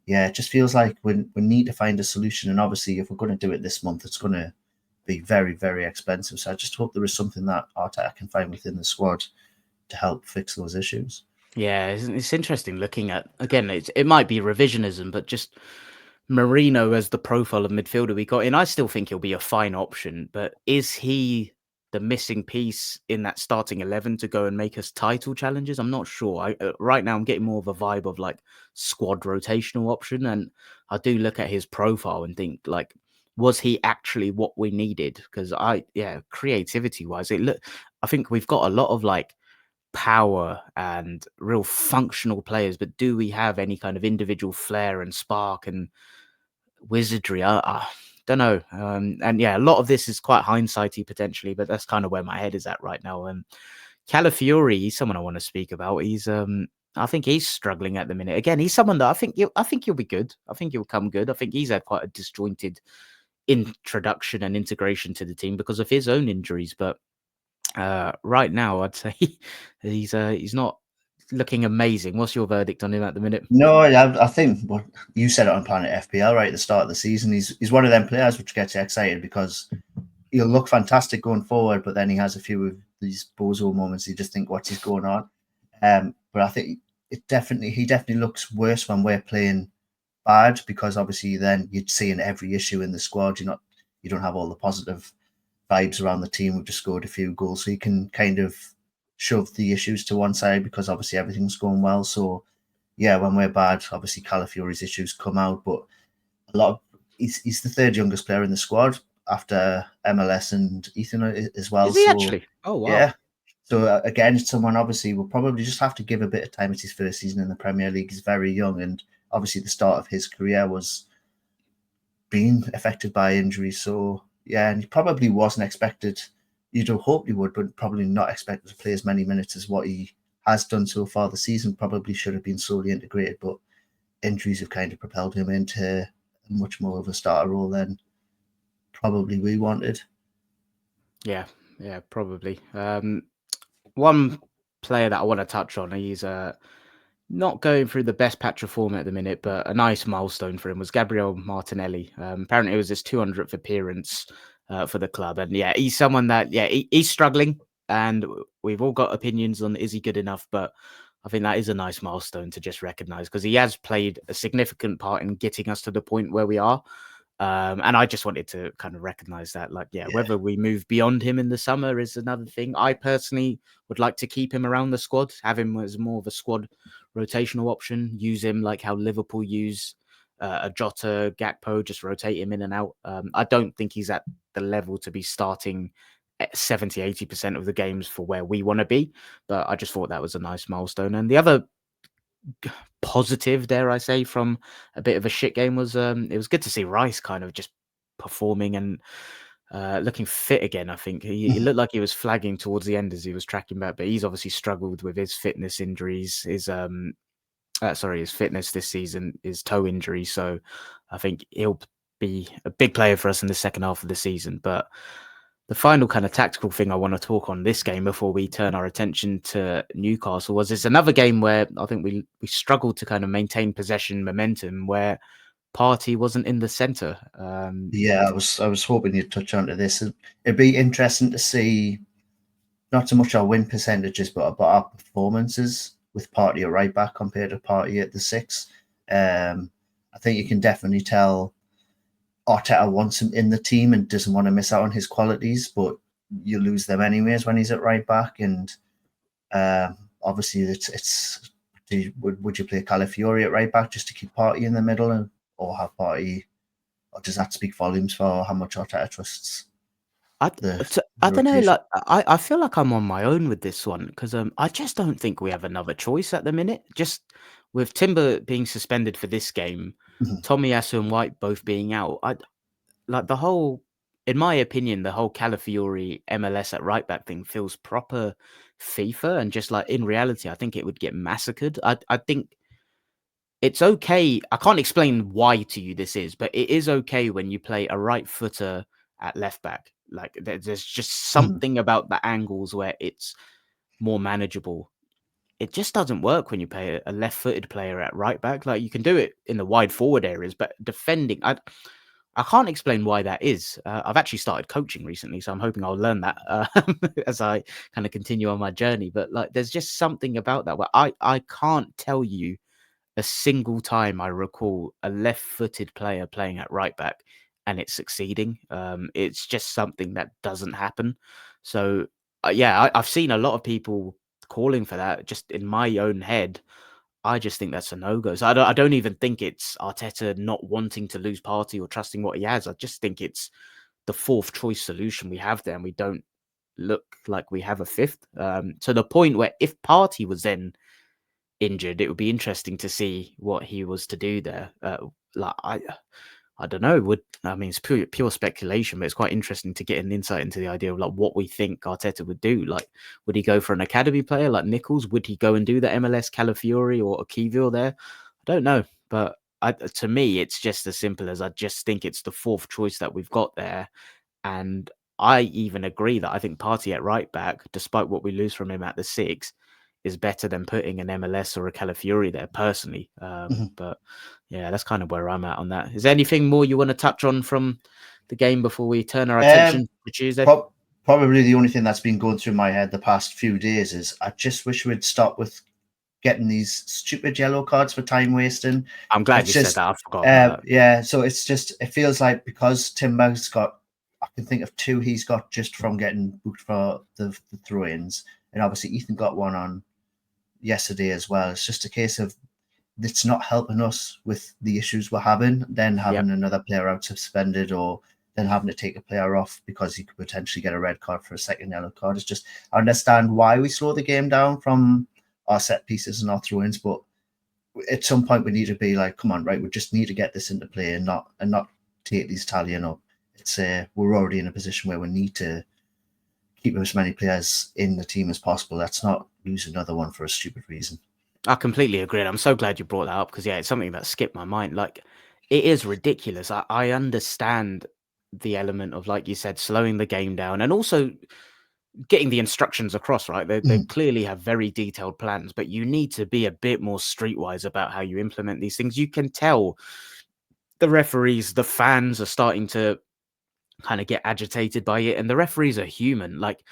yeah, it just feels like we need to find a solution, and obviously if we're going to do it this month, it's going to be very, very expensive. So I just hope there is something that Arteta can find within the squad to help fix those issues. Yeah, it's interesting looking at, again, it might be revisionism, but just Marino as the profile of midfielder we got in, I still think he'll be a fine option, but is he the missing piece in that starting 11 to go and make us title challenges? I'm not sure. Right now I'm getting more of a vibe of like squad rotational option, and I do look at his profile and think like, was he actually what we needed? Because creativity wise, I think we've got a lot of like power and real functional players, but do we have any kind of individual flair and spark and wizardry? I don't know. And yeah, a lot of this is quite hindsighty potentially, but that's kind of where my head is at right now. And Calafiori, he's someone I want to speak about. He's I think he's struggling at the minute. Again, he's someone that I think he'll be good. I think he'll come good. I think he's had quite a disjointed introduction and integration to the team because of his own injuries. But right now, I'd say he's not looking amazing. What's your verdict on him at the minute? No, I think what you said it on Planet FPL right at the start of the season. He's one of them players which gets you excited because he'll look fantastic going forward, but then he has a few of these bozo moments. You just think, what's going on? But I think he definitely looks worse when we're playing bad, because obviously then you'd see in every issue in the squad. You don't have all the positive vibes around the team. We've just scored a few goals, so you can kind of shove the issues to one side because obviously everything's going well. So yeah, when we're bad, obviously Calafiori's issues come out, but a lot of he's the third youngest player in the squad after MLS and Ethan as well. Is he So actually? Oh, wow. yeah. So again, someone obviously will probably just have to give a bit of time. It's his first season in the Premier League. He's very young, and obviously the start of his career was being affected by injury. So yeah, and he probably wasn't expected. You'd have hoped he would, but probably not expected to play as many minutes as what he has done so far. The season probably should have been slowly integrated, but injuries have kind of propelled him into much more of a starter role than probably we wanted. Yeah, probably. One player that I want to touch on, he's not going through the best patch of form at the minute, but a nice milestone for him was Gabriel Martinelli. Apparently, it was his 200th appearance for the club, and yeah, he's someone that he's struggling, and we've all got opinions on is he good enough, but I think that is a nice milestone to just recognise because he has played a significant part in getting us to the point where we are. And I just wanted to kind of recognize that, like, whether we move beyond him in the summer is another thing. I personally would like to keep him around the squad, have him as more of a squad rotational option, use him like how Liverpool use a Jota, Gakpo, just rotate him in and out. I don't think he's at the level to be starting at 70, 80% of the games for where we want to be. But I just thought that was a nice milestone. And the other positive, dare I say, from a bit of a shit game was it was good to see Rice kind of just performing and looking fit again. I think he looked like he was flagging towards the end as he was tracking back, but he's obviously struggled with his fitness injuries, his fitness this season, his toe injury. So I think he'll be a big player for us in the second half of the season. But the final kind of tactical thing I want to talk on this game before we turn our attention to Newcastle was it's another game where I think we struggled to kind of maintain possession momentum where Partey wasn't in the centre. Yeah, I was hoping you'd touch on to this. It'd be interesting to see not so much our win percentages, but our performances with Partey at right back compared to Partey at the six. I think you can definitely tell Arteta wants him in the team and doesn't want to miss out on his qualities, but you lose them anyways when he's at right back. And obviously, would you play Calafiori at right back just to keep Partey in the middle, or have Partey, or does that speak volumes for how much Arteta trusts? I don't know. Like I feel like I'm on my own with this one because I just don't think we have another choice at the minute. Just with Timber being suspended for this game, Tomiyasu and White both being out, like the whole, in my opinion, the whole Calafiori MLS at right back thing feels proper FIFA, and just like in reality, I think it would get massacred. I think it's okay. I can't explain why to you this is, but it is okay when you play a right footer at left back. Like there's just something about the angles where it's more manageable. It just doesn't work when you play a left-footed player at right back. Like you can do it in the wide forward areas, but defending, I can't explain why that is. I've actually started coaching recently, so I'm hoping I'll learn that as I kind of continue on my journey. But like, there's just something about that where I can't tell you a single time I recall a left-footed player playing at right back and it's succeeding. It's just something that doesn't happen. So I've seen a lot of people calling for that. Just in my own head, I just think that's a no-go. So I don't even think it's Arteta not wanting to lose Partey or trusting what he has. I just think it's the fourth choice solution we have there, and we don't look like we have a fifth. To the point where if Partey was then injured, it would be interesting to see what he was to do there. I don't know. It's pure speculation, but it's quite interesting to get an insight into the idea of like what we think Arteta would do. Like, would he go for an academy player like Nichols? Would he go and do the MLS Calafiori or Akivio there? I don't know, but to me, it's just as simple as I just think it's the fourth choice that we've got there, and I even agree that I think Partey at right back, despite what we lose from him at the six, is better than putting an MLS or a Calafiori there personally. But yeah, that's kind of where I'm at on that. Is there anything more you want to touch on from the game before we turn our attention to Tuesday? Probably the only thing that's been going through my head the past few days is I just wish we'd stop with getting these stupid yellow cards for time wasting. I'm glad you said that. I forgot about that. Yeah, so it feels like because Timber's got I can think of 2 he's got just from getting booked for the throw-ins, and obviously Ethan got one on yesterday as well. It's just a case of it's not helping us with the issues we're having, then having another player out suspended, or then having to take a player off because he could potentially get a red card for a second yellow card. It's just, I understand why we slow the game down from our set pieces and our throw-ins, but at some point we need to be like, come on, right, we just need to get this into play and not take these tallying up. It's we're already in a position where we need to keep as many players in the team as possible. Let's not lose another one for a stupid reason. I completely agree. And I'm so glad you brought that up because, yeah, it's something that skipped my mind. Like, it is ridiculous. I understand the element of, like you said, slowing the game down and also getting the instructions across, right? They clearly have very detailed plans, but you need to be a bit more streetwise about how you implement these things. You can tell the referees, the fans are starting to kind of get agitated by it, and the referees are human. Like,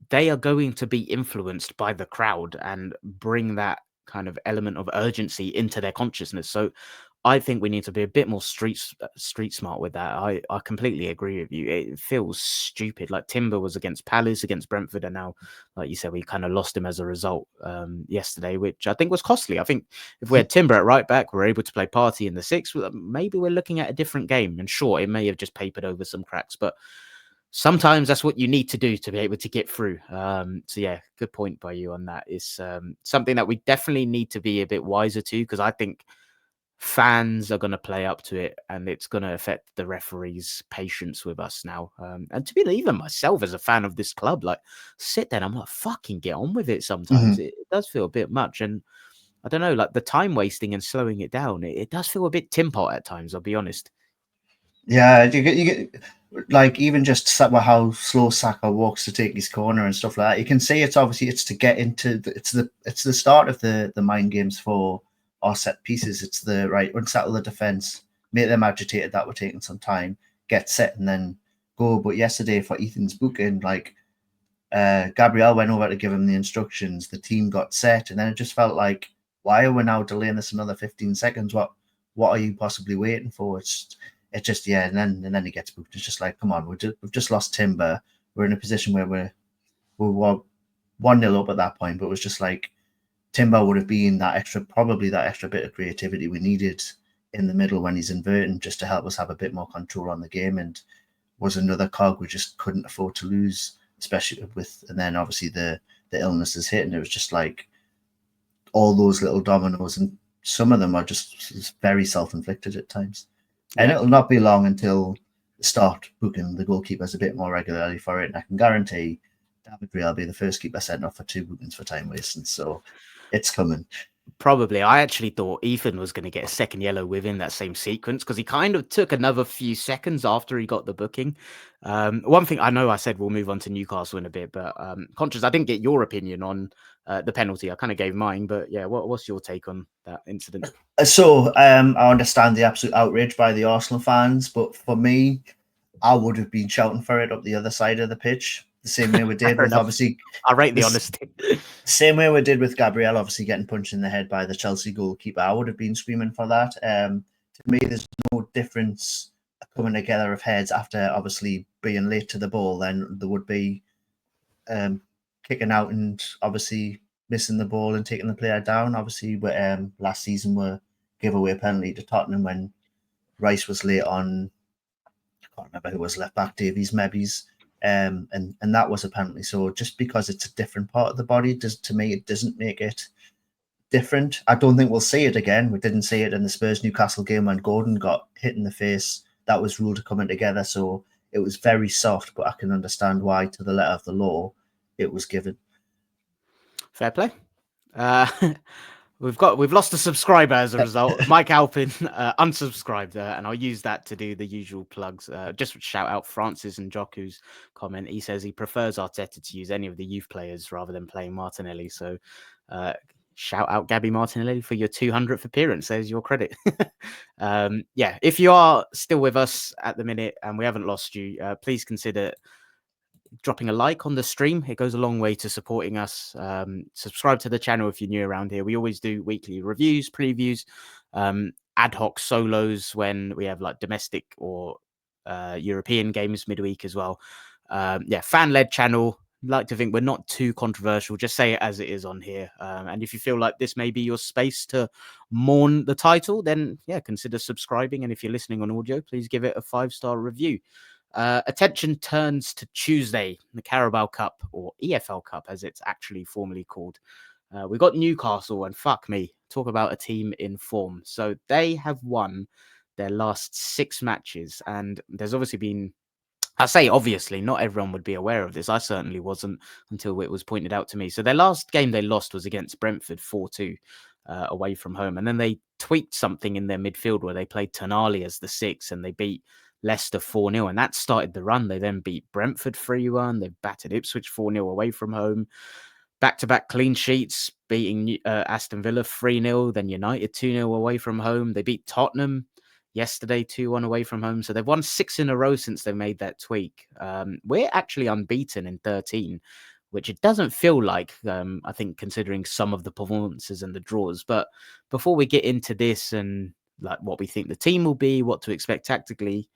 they are going to be influenced by the crowd and bring that kind of element of urgency into their consciousness. So I think we need to be a bit more street smart with that. I completely agree with you. It feels stupid. Like Timber was against Palace, against Brentford, and now, like you said, we kind of lost him as a result yesterday, which I think was costly. I think if we had Timber at right back, we're able to play Partey in the 6th, maybe we're looking at a different game. And sure, it may have just papered over some cracks, but sometimes that's what you need to do to be able to get through. So yeah, good point by you on that. It's something that we definitely need to be a bit wiser to, because I think fans are going to play up to it, and it's going to affect the referees' patience with us now. And to be even myself as a fan of this club, like, sit there and I'm like, fucking get on with it sometimes. It does feel a bit much. And I don't know, like the time wasting and slowing it down, it does feel a bit tin pot at times, I'll be honest. Yeah, you get like even just how slow Saka walks to take his corner and stuff like that. You can see it's obviously it's to get into it's the start of the mind games for our set pieces. It's the right unsettle the defense, make them agitated that we're taking some time, get set and then go. But yesterday for Ethan's booking, like Gabriel went over to give him the instructions. The team got set, and then it just felt like, why are we now delaying this another 15 seconds? What are you possibly waiting for? It's just yeah, and then he gets booked. It's just like, come on, we've just lost Timber. We're in a position where we were 1-0 up at that point, but it was just like Timber would have been probably that extra bit of creativity we needed in the middle when he's inverting, just to help us have a bit more control on the game, and was another cog we just couldn't afford to lose, especially with, and then obviously the illnesses hit, and it was just like all those little dominoes, and some of them are just very self-inflicted at times. And it'll not be long until they start booking the goalkeepers a bit more regularly for it. And I can guarantee David Rhea will be the first keeper sent off for 2 bookings for time wasting. So it's coming. Probably. I actually thought Ethan was going to get a second yellow within that same sequence, because he kind of took another few seconds after he got the booking. One thing I know, I said we'll move on to Newcastle in a bit, but Conscious, I didn't get your opinion on the penalty. I kind of gave mine, but yeah, what's your take on that incident? So I understand the absolute outrage by the Arsenal fans, but for me, I would have been shouting for it up the other side of the pitch, the same way we did with obviously. I rate the honesty. Same way we did with Gabriel, obviously getting punched in the head by the Chelsea goalkeeper. I would have been screaming for that. To me, there's no difference coming together of heads after obviously being late to the ball than there would be kicking out and obviously missing the ball and taking the player down. Obviously, last season we gave away a penalty to Tottenham when Rice was late on. I can't remember who was left back, Davies, Mebbies. And that was a penalty. So just because it's a different part of the body, to me, it doesn't make it different. I don't think we'll see it again. We didn't see it in the Spurs Newcastle game when Gordon got hit in the face. That was ruled coming together. So it was very soft, but I can understand why, to the letter of the law, it was given. Fair play. We've lost a subscriber as a result. Mike Alpin unsubscribed, and I'll use that to do the usual plugs. Just shout out Francis and Joku's comment. He says he prefers Arteta to use any of the youth players rather than playing Martinelli. So shout out Gabby Martinelli for your 200th appearance. There's your credit. Yeah, if you are still with us at the minute and we haven't lost you, please consider dropping a like on the stream. It goes a long way to supporting us. Subscribe to the channel if you're new around here. We always do weekly reviews, previews, ad hoc solos when we have like domestic or European games midweek as well. Fan-led channel. Like to think we're not too controversial. Just say it as it is on here. And if you feel like this may be your space to mourn the title, then consider subscribing. And if you're listening on audio, please give it a 5-star review. Attention turns to Tuesday, the Carabao Cup, or EFL Cup as it's actually formally called. We got Newcastle, and fuck me, talk about a team in form. So they have won their last 6 matches, and there's obviously been, I say obviously, not everyone would be aware of this. I certainly wasn't until it was pointed out to me. So their last game they lost was against Brentford 4-2 away from home. And then they tweaked something in their midfield where they played Tonali as the 6 and they beat Leicester 4-0. And that started the run. They then beat Brentford 3-1. They battered Ipswich 4-0 away from home. Back-to-back clean sheets, beating Aston Villa 3-0, then United 2-0 away from home. They beat Tottenham yesterday 2-1 away from home. So they've won 6 in a row since they made that tweak. We're actually unbeaten in 13, which it doesn't feel like, I think, considering some of the performances and the draws. But before we get into this and like what we think the team will be, what to expect tactically,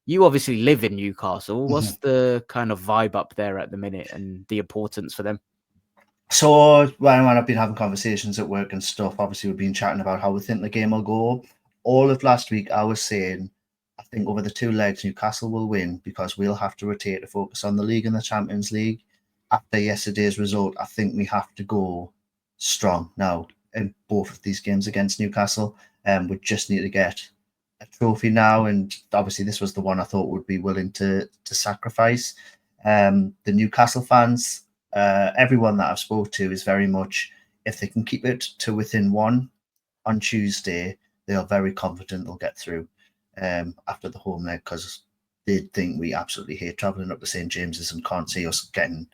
you obviously live in Newcastle. What's the kind of vibe up there at the minute and the importance for them? So when I've been having conversations at work and stuff, obviously we've been chatting about how we think the game will go. All of last week, I was saying, I think over the 2 legs, Newcastle will win because we'll have to rotate to focus on the league and the Champions League. After yesterday's result, I think we have to go strong now in both of these games against Newcastle. We just need to get a trophy now, and obviously this was the one I thought would be willing to sacrifice. The Newcastle fans, everyone that I've spoke to is very much, if they can keep it to within 1 on Tuesday, they are very confident they'll get through after the home leg, because they think we absolutely hate travelling up to St James's and can't see us getting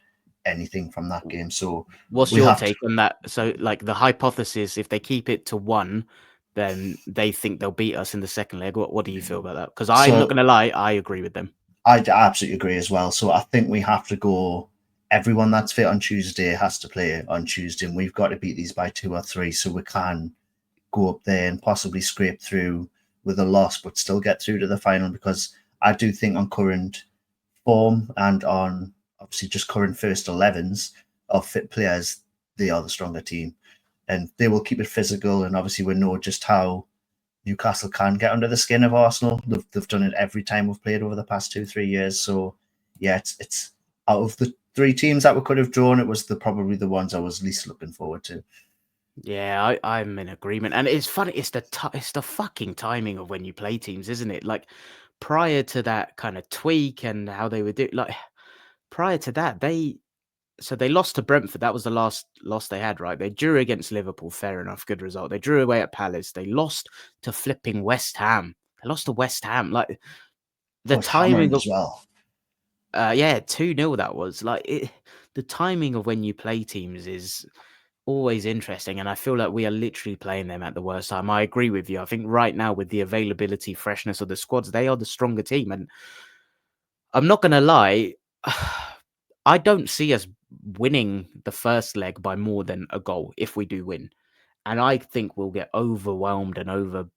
anything from that game. So what's your take on that? So like the hypothesis, if they keep it to 1, then they think they'll beat us in the second leg. What do you feel about that? Because I'm not going to lie, I agree with them. I absolutely agree as well. So I think we have to go, everyone that's fit on Tuesday has to play on Tuesday, and we've got to beat these by 2 or 3 so we can go up there and possibly scrape through with a loss, but still get through to the final, because I do think on current form and on obviously just current first 11s of fit players, they are the stronger team, and they will keep it physical. And obviously we know just how Newcastle can get under the skin of Arsenal. They've done it every time we've played over the past 2-3 years. So yeah, it's out of the 3 teams that we could have drawn, it was probably the ones I was least looking forward to. Yeah, I'm in agreement. And it's funny, it's the fucking timing of when you play teams, isn't it? Like prior to that kind of tweak and how they would do, like prior to that, they lost to Brentford. That was the last loss they had, right? They drew against Liverpool, fair enough, good result. They drew away at Palace. They lost to flipping West Ham. They lost to West Ham. Like the timing of, as well. 2-0 that was. Like the timing of when you play teams is always interesting, and I feel like we are literally playing them at the worst time. I agree with you. I think right now, with the availability, freshness of the squads, they are the stronger team. And I'm not going to lie, I don't see us winning the first leg by more than a goal if we do win. And I think we'll get overwhelmed and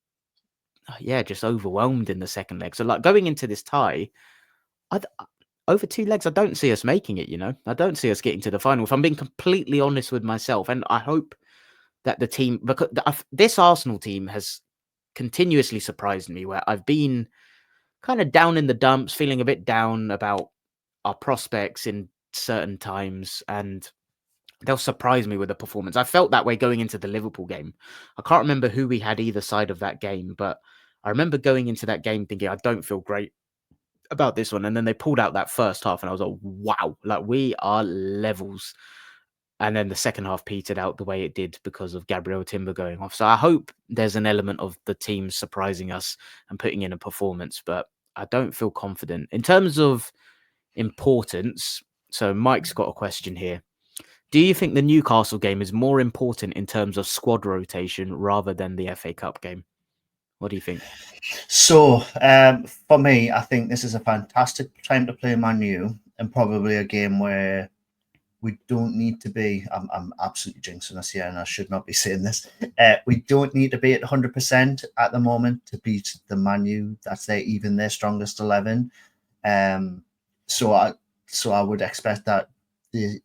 just overwhelmed in the second leg. So like going into this tie, over 2 legs, I don't see us making it, I don't see us getting to the final. If I'm being completely honest with myself, and I hope that the team, because this Arsenal team has continuously surprised me, where I've been kind of down in the dumps, feeling a bit down about our prospects in certain times, and they'll surprise me with a performance. I felt that way going into the Liverpool game. I can't remember who we had either side of that game, but I remember going into that game thinking, I don't feel great about this one. And then they pulled out that first half and I was like, wow, like we are levels. And then the second half petered out the way it did because of Gabriel Timber going off. So I hope there's an element of the team surprising us and putting in a performance, but I don't feel confident. In terms of importance, so Mike's got a question here. Do you think the Newcastle game is more important in terms of squad rotation rather than the FA Cup game? What do you think? So for me, I think this is a fantastic time to play Man U, and probably a game where we don't need to be. I'm absolutely jinxing us here, and I should not be saying this. We don't need to be at 100% at the moment to beat the Man U. That's even their strongest 11. So I would expect that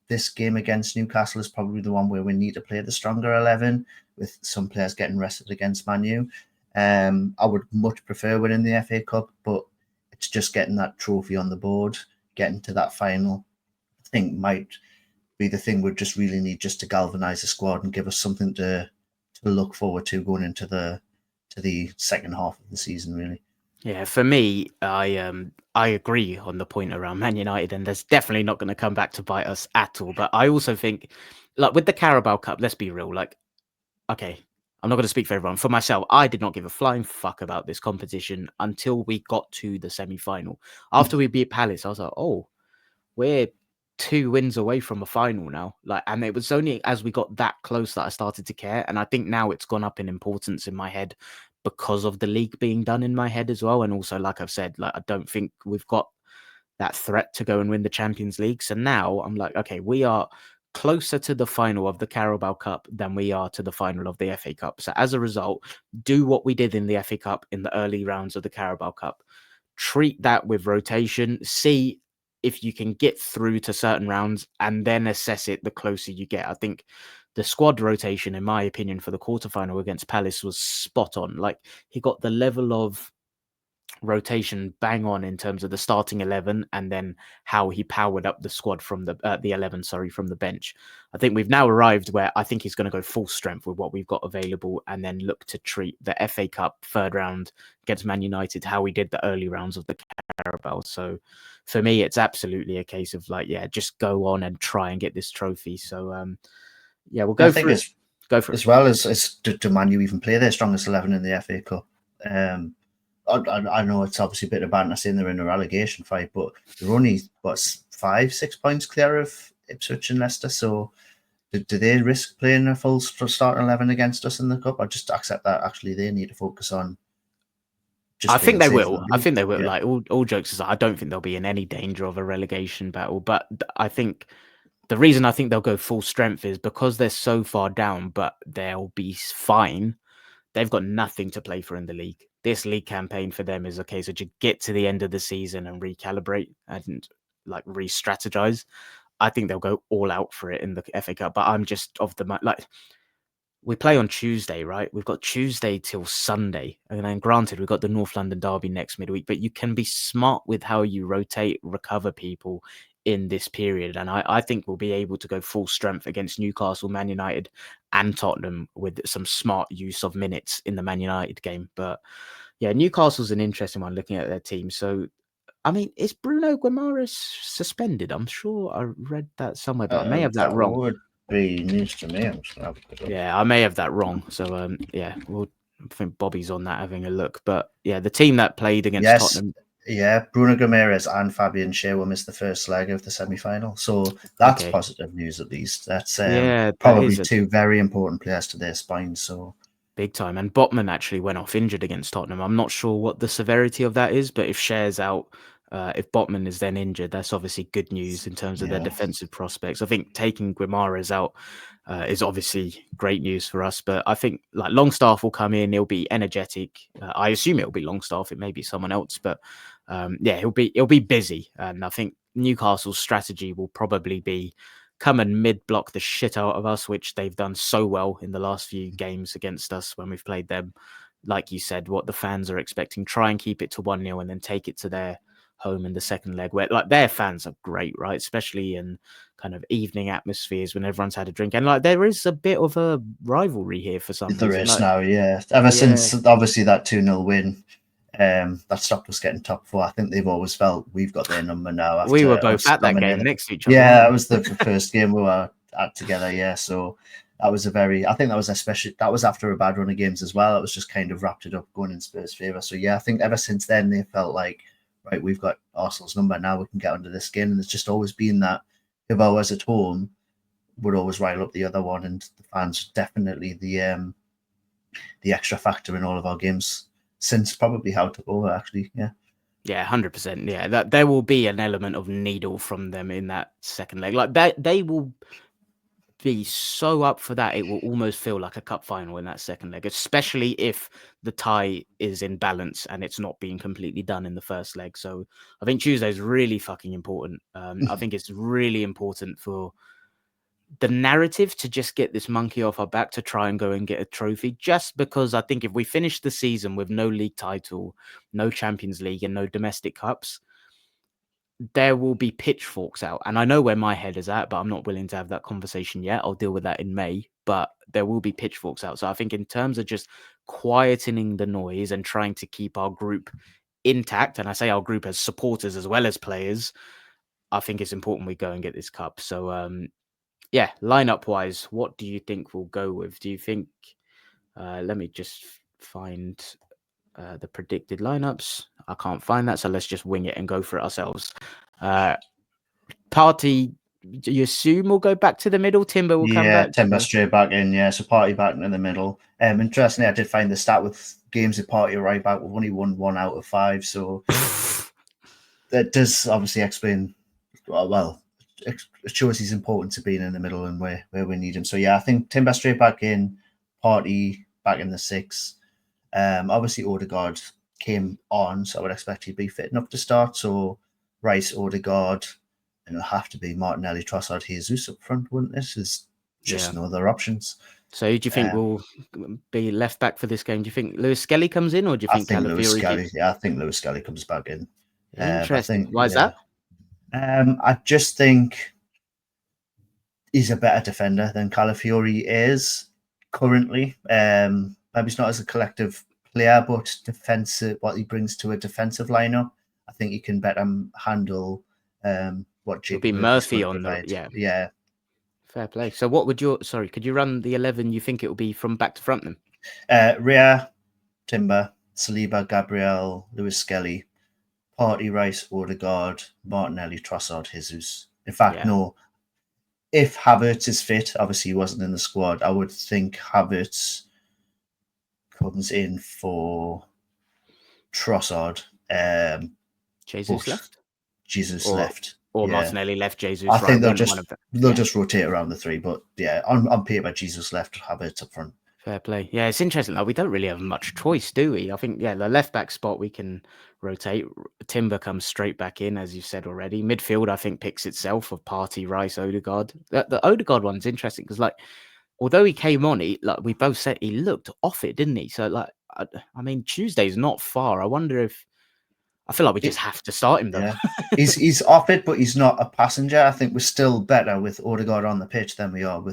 this game against Newcastle is probably the one where we need to play the stronger 11, with some players getting rested against Man U. I would much prefer winning the FA Cup, but it's just getting that trophy on the board, getting to that final. I think might be the thing we just really need, just to galvanise the squad and give us something to look forward to going into the second half of the season, really. Yeah, for me, I agree on the point around Man United, and there's definitely not going to come back to bite us at all. But I also think, like with the Carabao Cup, let's be real. Like, okay, I'm not going to speak for everyone. For myself, I did not give a flying fuck about this competition until we got to the semi-final. After we beat Palace, I was like, oh, we're 2 wins away from a final now. Like, and it was only as we got that close that I started to care. And I think now it's gone up in importance in my head because of the league being done in my head as well. And also, like I've said, like I don't think we've got that threat to go and win the Champions League. So now I'm like, okay, we are closer to the final of the Carabao Cup than we are to the final of the FA Cup. So as a result, do what we did in the FA Cup in the early rounds of the Carabao Cup. Treat that with rotation. See if you can get through to certain rounds and then assess it the closer you get. I think the squad rotation, in my opinion, for the quarterfinal against Palace was spot on. Like, he got the level of rotation bang on in terms of the starting 11 and then how he powered up the squad from the 11, from the bench. I think we've now arrived where I think he's going to go full strength with what we've got available and then look to treat the FA Cup third round against Man United how we did the early rounds of the Carabao. So for me, it's absolutely a case of like, yeah, just go on and try and get this trophy. So yeah, we'll go for it. Go for it. As well as do Man U even play their strongest 11 in the FA Cup? I know it's obviously a bit of banter saying they're in a relegation fight, but they're only 5-6 points clear of Ipswich and Leicester. So do they risk playing a full starting 11 against us in the cup? I just accept that actually they need to focus on. I think they will. I think they will. Yeah. Like all jokes aside, I don't think they'll be in any danger of a relegation battle. But I think the reason I think they'll go full strength is because they're so far down, but they'll be fine. They've got nothing to play for in the league. This league campaign for them is a case of you get to the end of the season and recalibrate and like re-strategize. I think they'll go all out for it in the FA Cup. But I'm just of the like, we play on Tuesday, right? We've got Tuesday till Sunday. And then granted, we've got the North London derby next midweek, but you can be smart with how you rotate, recover people in this period. And I think we'll be able to go full strength against Newcastle, Man United and Tottenham with some smart use of minutes in the Man United game. But yeah, Newcastle's an interesting one looking at their team. So, I mean, is Bruno Guimaraes suspended? I'm sure I read that somewhere, but I may have that wrong. Would be news to me. I'm just gonna have a quick look. Yeah, I may have that wrong. So yeah, I think Bobby's on that having a look. But yeah, the team that played against Tottenham. Yeah, Bruno Guimaraes and Fabian Schär will miss the first leg of the semi-final. So that's positive news at least. That's probably two very important players to their spine. So big time. And Botman actually went off injured against Tottenham. I'm not sure what the severity of that is, but if Schär's out, if Botman is then injured, that's obviously good news in terms of their defensive prospects. I think taking Guimaraes out is obviously great news for us. But I think like Longstaff will come in. He'll be energetic. I assume it'll be Longstaff. It may be someone else, but yeah, he'll be busy. And I think Newcastle's strategy will probably be come and mid-block the shit out of us, which they've done so well in the last few games against us when we've played them. Like you said, what the fans are expecting, try and keep it to 1-0 and then take it to their home in the second leg, where like their fans are great, right? Especially in kind of evening atmospheres when everyone's had a drink. And like there is a bit of a rivalry here for some reason. There is now, yeah. Ever since obviously that 2-0 win, that stopped us getting top four. I think they've always felt we've got their number now. We were both at that game next to each other. Yeah, that was the first game we were at together. Yeah, so that was I think that was especially, that was after a bad run of games as well. It was just kind of wrapped it up going in Spurs' favour. So yeah, I think ever since then they felt like, right, we've got Arsenal's number now, we can get under the skin. And there's just always been that if I was at home, would always rile up the other one, and the fans definitely the extra factor in all of our games since probably Howe took over, actually. Yeah. Yeah, 100%. Yeah, that there will be an element of needle from them in that second leg. Like they will be so up for that, it will almost feel like a cup final in that second leg, especially if the tie is in balance and it's not being completely done in the first leg. So I think Tuesday is really fucking important. I think it's really important for the narrative to just get this monkey off our back to try and go and get a trophy, just because I think if we finish the season with no league title, no Champions League, and no domestic cups, there will be pitchforks out. And I know where my head is at, but I'm not willing to have that conversation yet. I'll deal with that in May, but there will be pitchforks out. So I think in terms of just quietening the noise and trying to keep our group intact, and I say our group as supporters as well as players, I think it's important we go and get this cup. So yeah, lineup wise, what do you think we'll go with? Do you think let me just find the predicted lineups. I can't find that, so let's just wing it and go for it ourselves. Party, you assume we'll go back to the middle. Timber will come back. Timber straight back in. Yeah, so Party back in the middle. Interestingly, I did find the stat with games at Party right back. We've only won 1 out of 5, so that does obviously explain. Well, it shows he's important to being in the middle and where we need him. So yeah, I think Timber straight back in, Party back in the 6. Obviously Odegaard came on, so I would expect he'd be fit enough to start. So Rice, Odegaard, and it'll have to be Martinelli, Trossard, Jesus up front, wouldn't it? There's just no other options. So who do you think will be left back for this game? Do you think Lewis Skelly comes in, or do you think Calafiori? I think Lewis Skelly comes back in. Interesting. Why is that? I just think he's a better defender than Calafiori is currently. Maybe it's not as a collective player, but defensive, what he brings to a defensive lineup, I think he can better handle what It'll be Murphy on the yeah. Fair play. So what would could you run the 11 you think it will be from back to front then? Ria, Timber, Saliba, Gabriel, Lewis Skelly, Party, Rice, Odegaard, Martinelli, Trossard, Jesus. In fact, no. If Havertz is fit, obviously he wasn't in the squad, I would think Havertz comes in for Trossard. Jesus left? Jesus left. Or Martinelli left, Jesus. I think they'll just rotate around the 3, but yeah, on paper, Jesus left, Havertz up front. Fair play. Yeah, it's interesting. Like, we don't really have much choice, do we? I think, the left back spot we can rotate. Timber comes straight back in, as you said already. Midfield, I think, picks itself of Party, Rice, Odegaard. The Odegaard one's interesting because, like, although he came on, we both said he looked off it, didn't he? So, like, I mean, Tuesday's not far. I wonder if I feel like we just have to start him though. Yeah. he's off it, but he's not a passenger. I think we're still better with Odegaard on the pitch than we are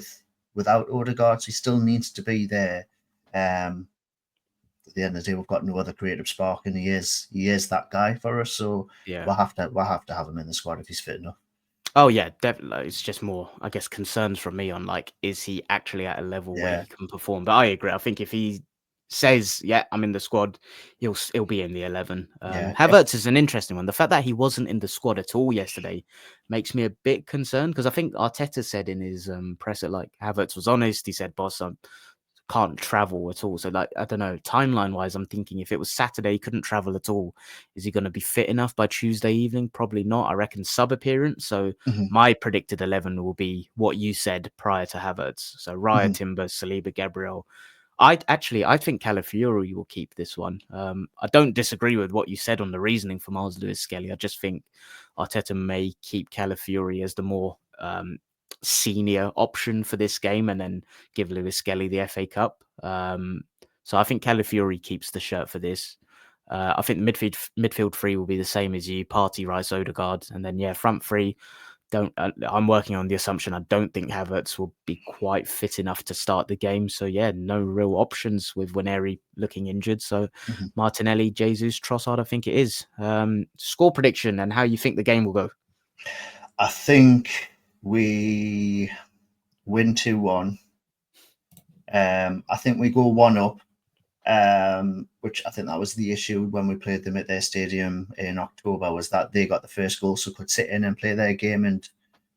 without Odegaard. So he still needs to be there. At the end of the day, we've got no other creative spark, and he is that guy for us. So we'll have to have him in the squad if he's fit enough. Oh yeah, definitely. It's just more, I guess, concerns from me on, like, is he actually at a level where he can perform? But I agree. I think if he says, "Yeah, I'm in the squad," he'll be in the 11. Havertz is an interesting one. The fact that he wasn't in the squad at all yesterday makes me a bit concerned, because I think Arteta said in his presser, like, Havertz was honest. He said, "Boss, I can't travel at all." So, like, I don't know, timeline wise, I'm thinking if it was Saturday, he couldn't travel at all. Is he going to be fit enough by Tuesday evening? Probably not. I reckon sub appearance. So my predicted 11 will be what you said prior to Havertz. So Raya, Timber, Saliba, Gabriel. I think Calafiori will keep this one. I don't disagree with what you said on the reasoning for Miles Lewis Skelly. I just think Arteta may keep Calafiori as the more senior option for this game, and then give Lewis Skelly the FA Cup. So I think Calafiori keeps the shirt for this. I think the midfield 3 will be the same as you: Party, Rice, Odegaard, and then front 3. I'm working on the assumption I don't think Havertz will be quite fit enough to start the game. So no real options with Nwaneri looking injured. So Martinelli, Jesus, Trossard, I think it is. Score prediction and how you think the game will go. I think we win 2-1. I think we go 1 up, which I think that was the issue when we played them at their stadium in October, was that they got the first goal, so could sit in and play their game and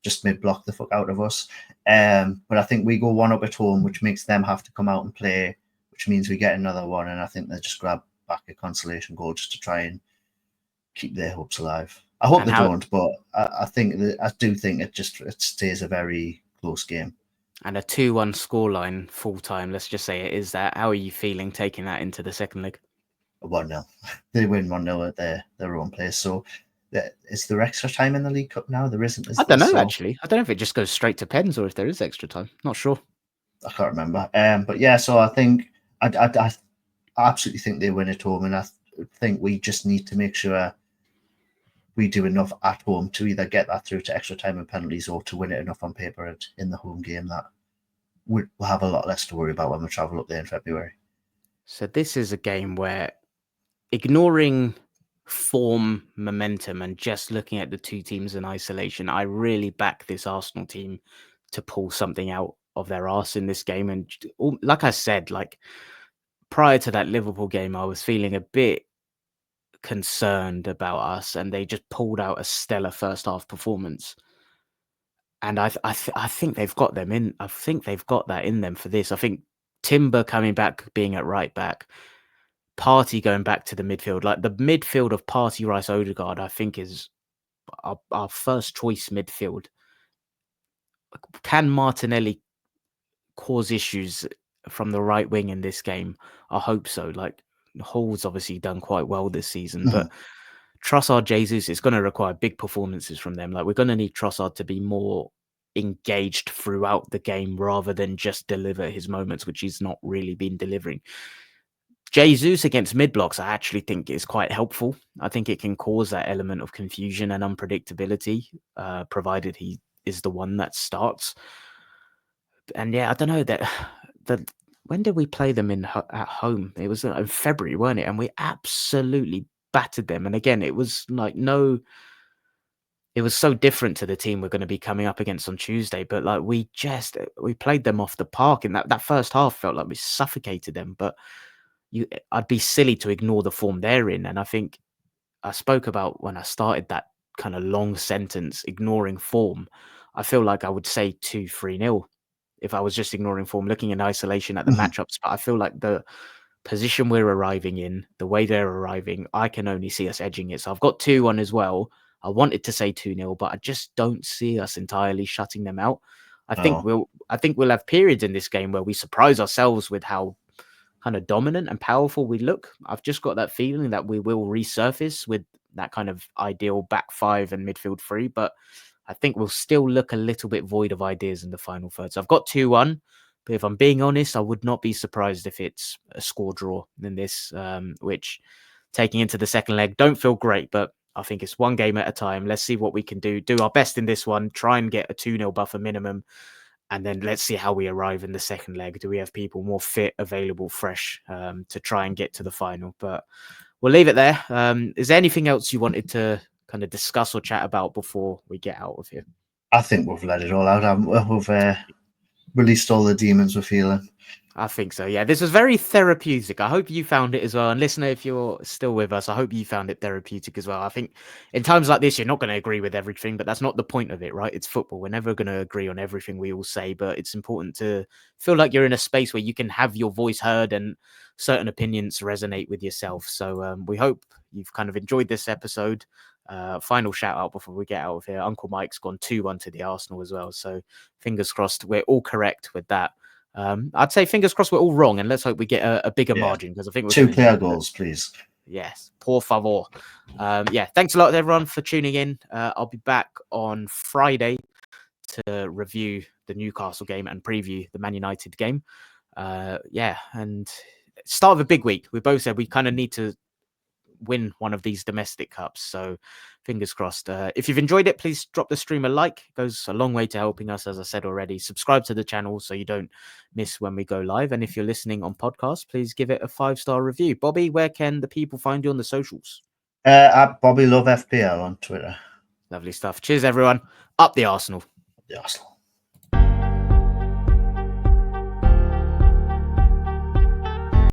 just mid-block the fuck out of us. But I think we go 1 up at home, which makes them have to come out and play, which means we get another one, and I think they just grab back a consolation goal just to try and keep their hopes alive. I hope And they how don't, but I do think it stays a very close game. and a 2-1 scoreline full time, let's just say it is that. How are you feeling taking that into the second leg? 1-0. They win 1-0 at their own place. So is there extra time in the League Cup now? There isn't, is I there? don't know, So actually. I don't know if it just goes straight to pens or if there is extra time. Not sure. I can't remember. But yeah, so I think I absolutely think they win at home, and I think we just need to make sure we do enough at home to either get that through to extra time and penalties, or to win it enough on paper in the home game that we'll have a lot less to worry about when we travel up there in February. So this is a game where, ignoring form, momentum, and just looking at the two teams in isolation, I really back this Arsenal team to pull something out of their arse in this game. And like I said, like prior to that Liverpool game, I was feeling a bit concerned about us, and they just pulled out a stellar first half performance. And I think they've got them in. I think they've got that in them for this. I think Timber coming back, being at right back, Partey going back to the midfield, like the midfield of Partey, Rice, Odegaard, I think is our first choice midfield. Can Martinelli cause issues from the right wing in this game? I hope so. Like, Hall's obviously done quite well this season, but Trossard, Jesus, it's going to require big performances from them. Like, we're going to need Trossard to be more engaged throughout the game rather than just deliver his moments, which he's not really been delivering. Jesus against mid-blocks, I actually think is quite helpful. I think it can cause that element of confusion and unpredictability, provided he is the one that starts. And yeah, I don't know that when did we play them at home? It was in February, weren't it? And we absolutely battered them. And again, it was like it was so different to the team we're going to be coming up against on Tuesday. But like we played them off the park, and that first half felt like we suffocated them. But I'd be silly to ignore the form they're in. And I think I spoke about when I started that kind of long sentence, ignoring form. I feel like I would say 2-3-0 if I was just ignoring form, looking in isolation at the matchups. But I feel like the position we're arriving in, the way they're arriving, I can only see us edging it. So I've got 2-1 as well. I wanted to say 2-0, but I just don't see us entirely shutting them out. I think we'll have periods in this game where we surprise ourselves with how kind of dominant and powerful we look. I've just got that feeling that we will resurface with that kind of ideal back five and midfield three, but I think we'll still look a little bit void of ideas in the final third. So I've got 2-1, but if I'm being honest, I would not be surprised if it's a score draw in this, which, taking into the second leg, don't feel great, but I think it's one game at a time. Let's see what we can do our best in this one, try and get a 2-0 buffer minimum. And then let's see how we arrive in the second leg. Do we have people more fit, available, fresh to try and get to the final? But we'll leave it there. Is there anything else you wanted to kind of discuss or chat about before we get out of here? I think we've let it all out. We've released all the demons we're feeling. I think so. Yeah, this was very therapeutic. I hope you found it as well. And listener, if you're still with us, I hope you found it therapeutic as well. I think in times like this, you're not going to agree with everything, but that's not the point of it, right? It's football. We're never going to agree on everything we all say, but it's important to feel like you're in a space where you can have your voice heard and certain opinions resonate with yourself. So we hope you've kind of enjoyed this episode. Final shout out before we get out of here. Uncle Mike's gone 2-1 to the Arsenal as well. So fingers crossed we're all correct with that. I'd say fingers crossed we're all wrong, and let's hope we get a bigger margin, because I think we're 2 player goals, please. Yes, por favor. Thanks a lot everyone for tuning in. I'll be back on Friday to review the Newcastle game and preview the Man United game. And start of a big week. We both said we kind of need to win one of these domestic cups, so fingers crossed. If you've enjoyed it, please drop the stream a like. It goes a long way to helping us, as I said already. Subscribe to the channel so you don't miss when we go live, and if you're listening on podcast, please give it a 5-star review. Bobby, where can the people find you on the socials? At Bobby Love FPL on Twitter. Lovely stuff. Cheers everyone. Up the Arsenal. The Arsenal.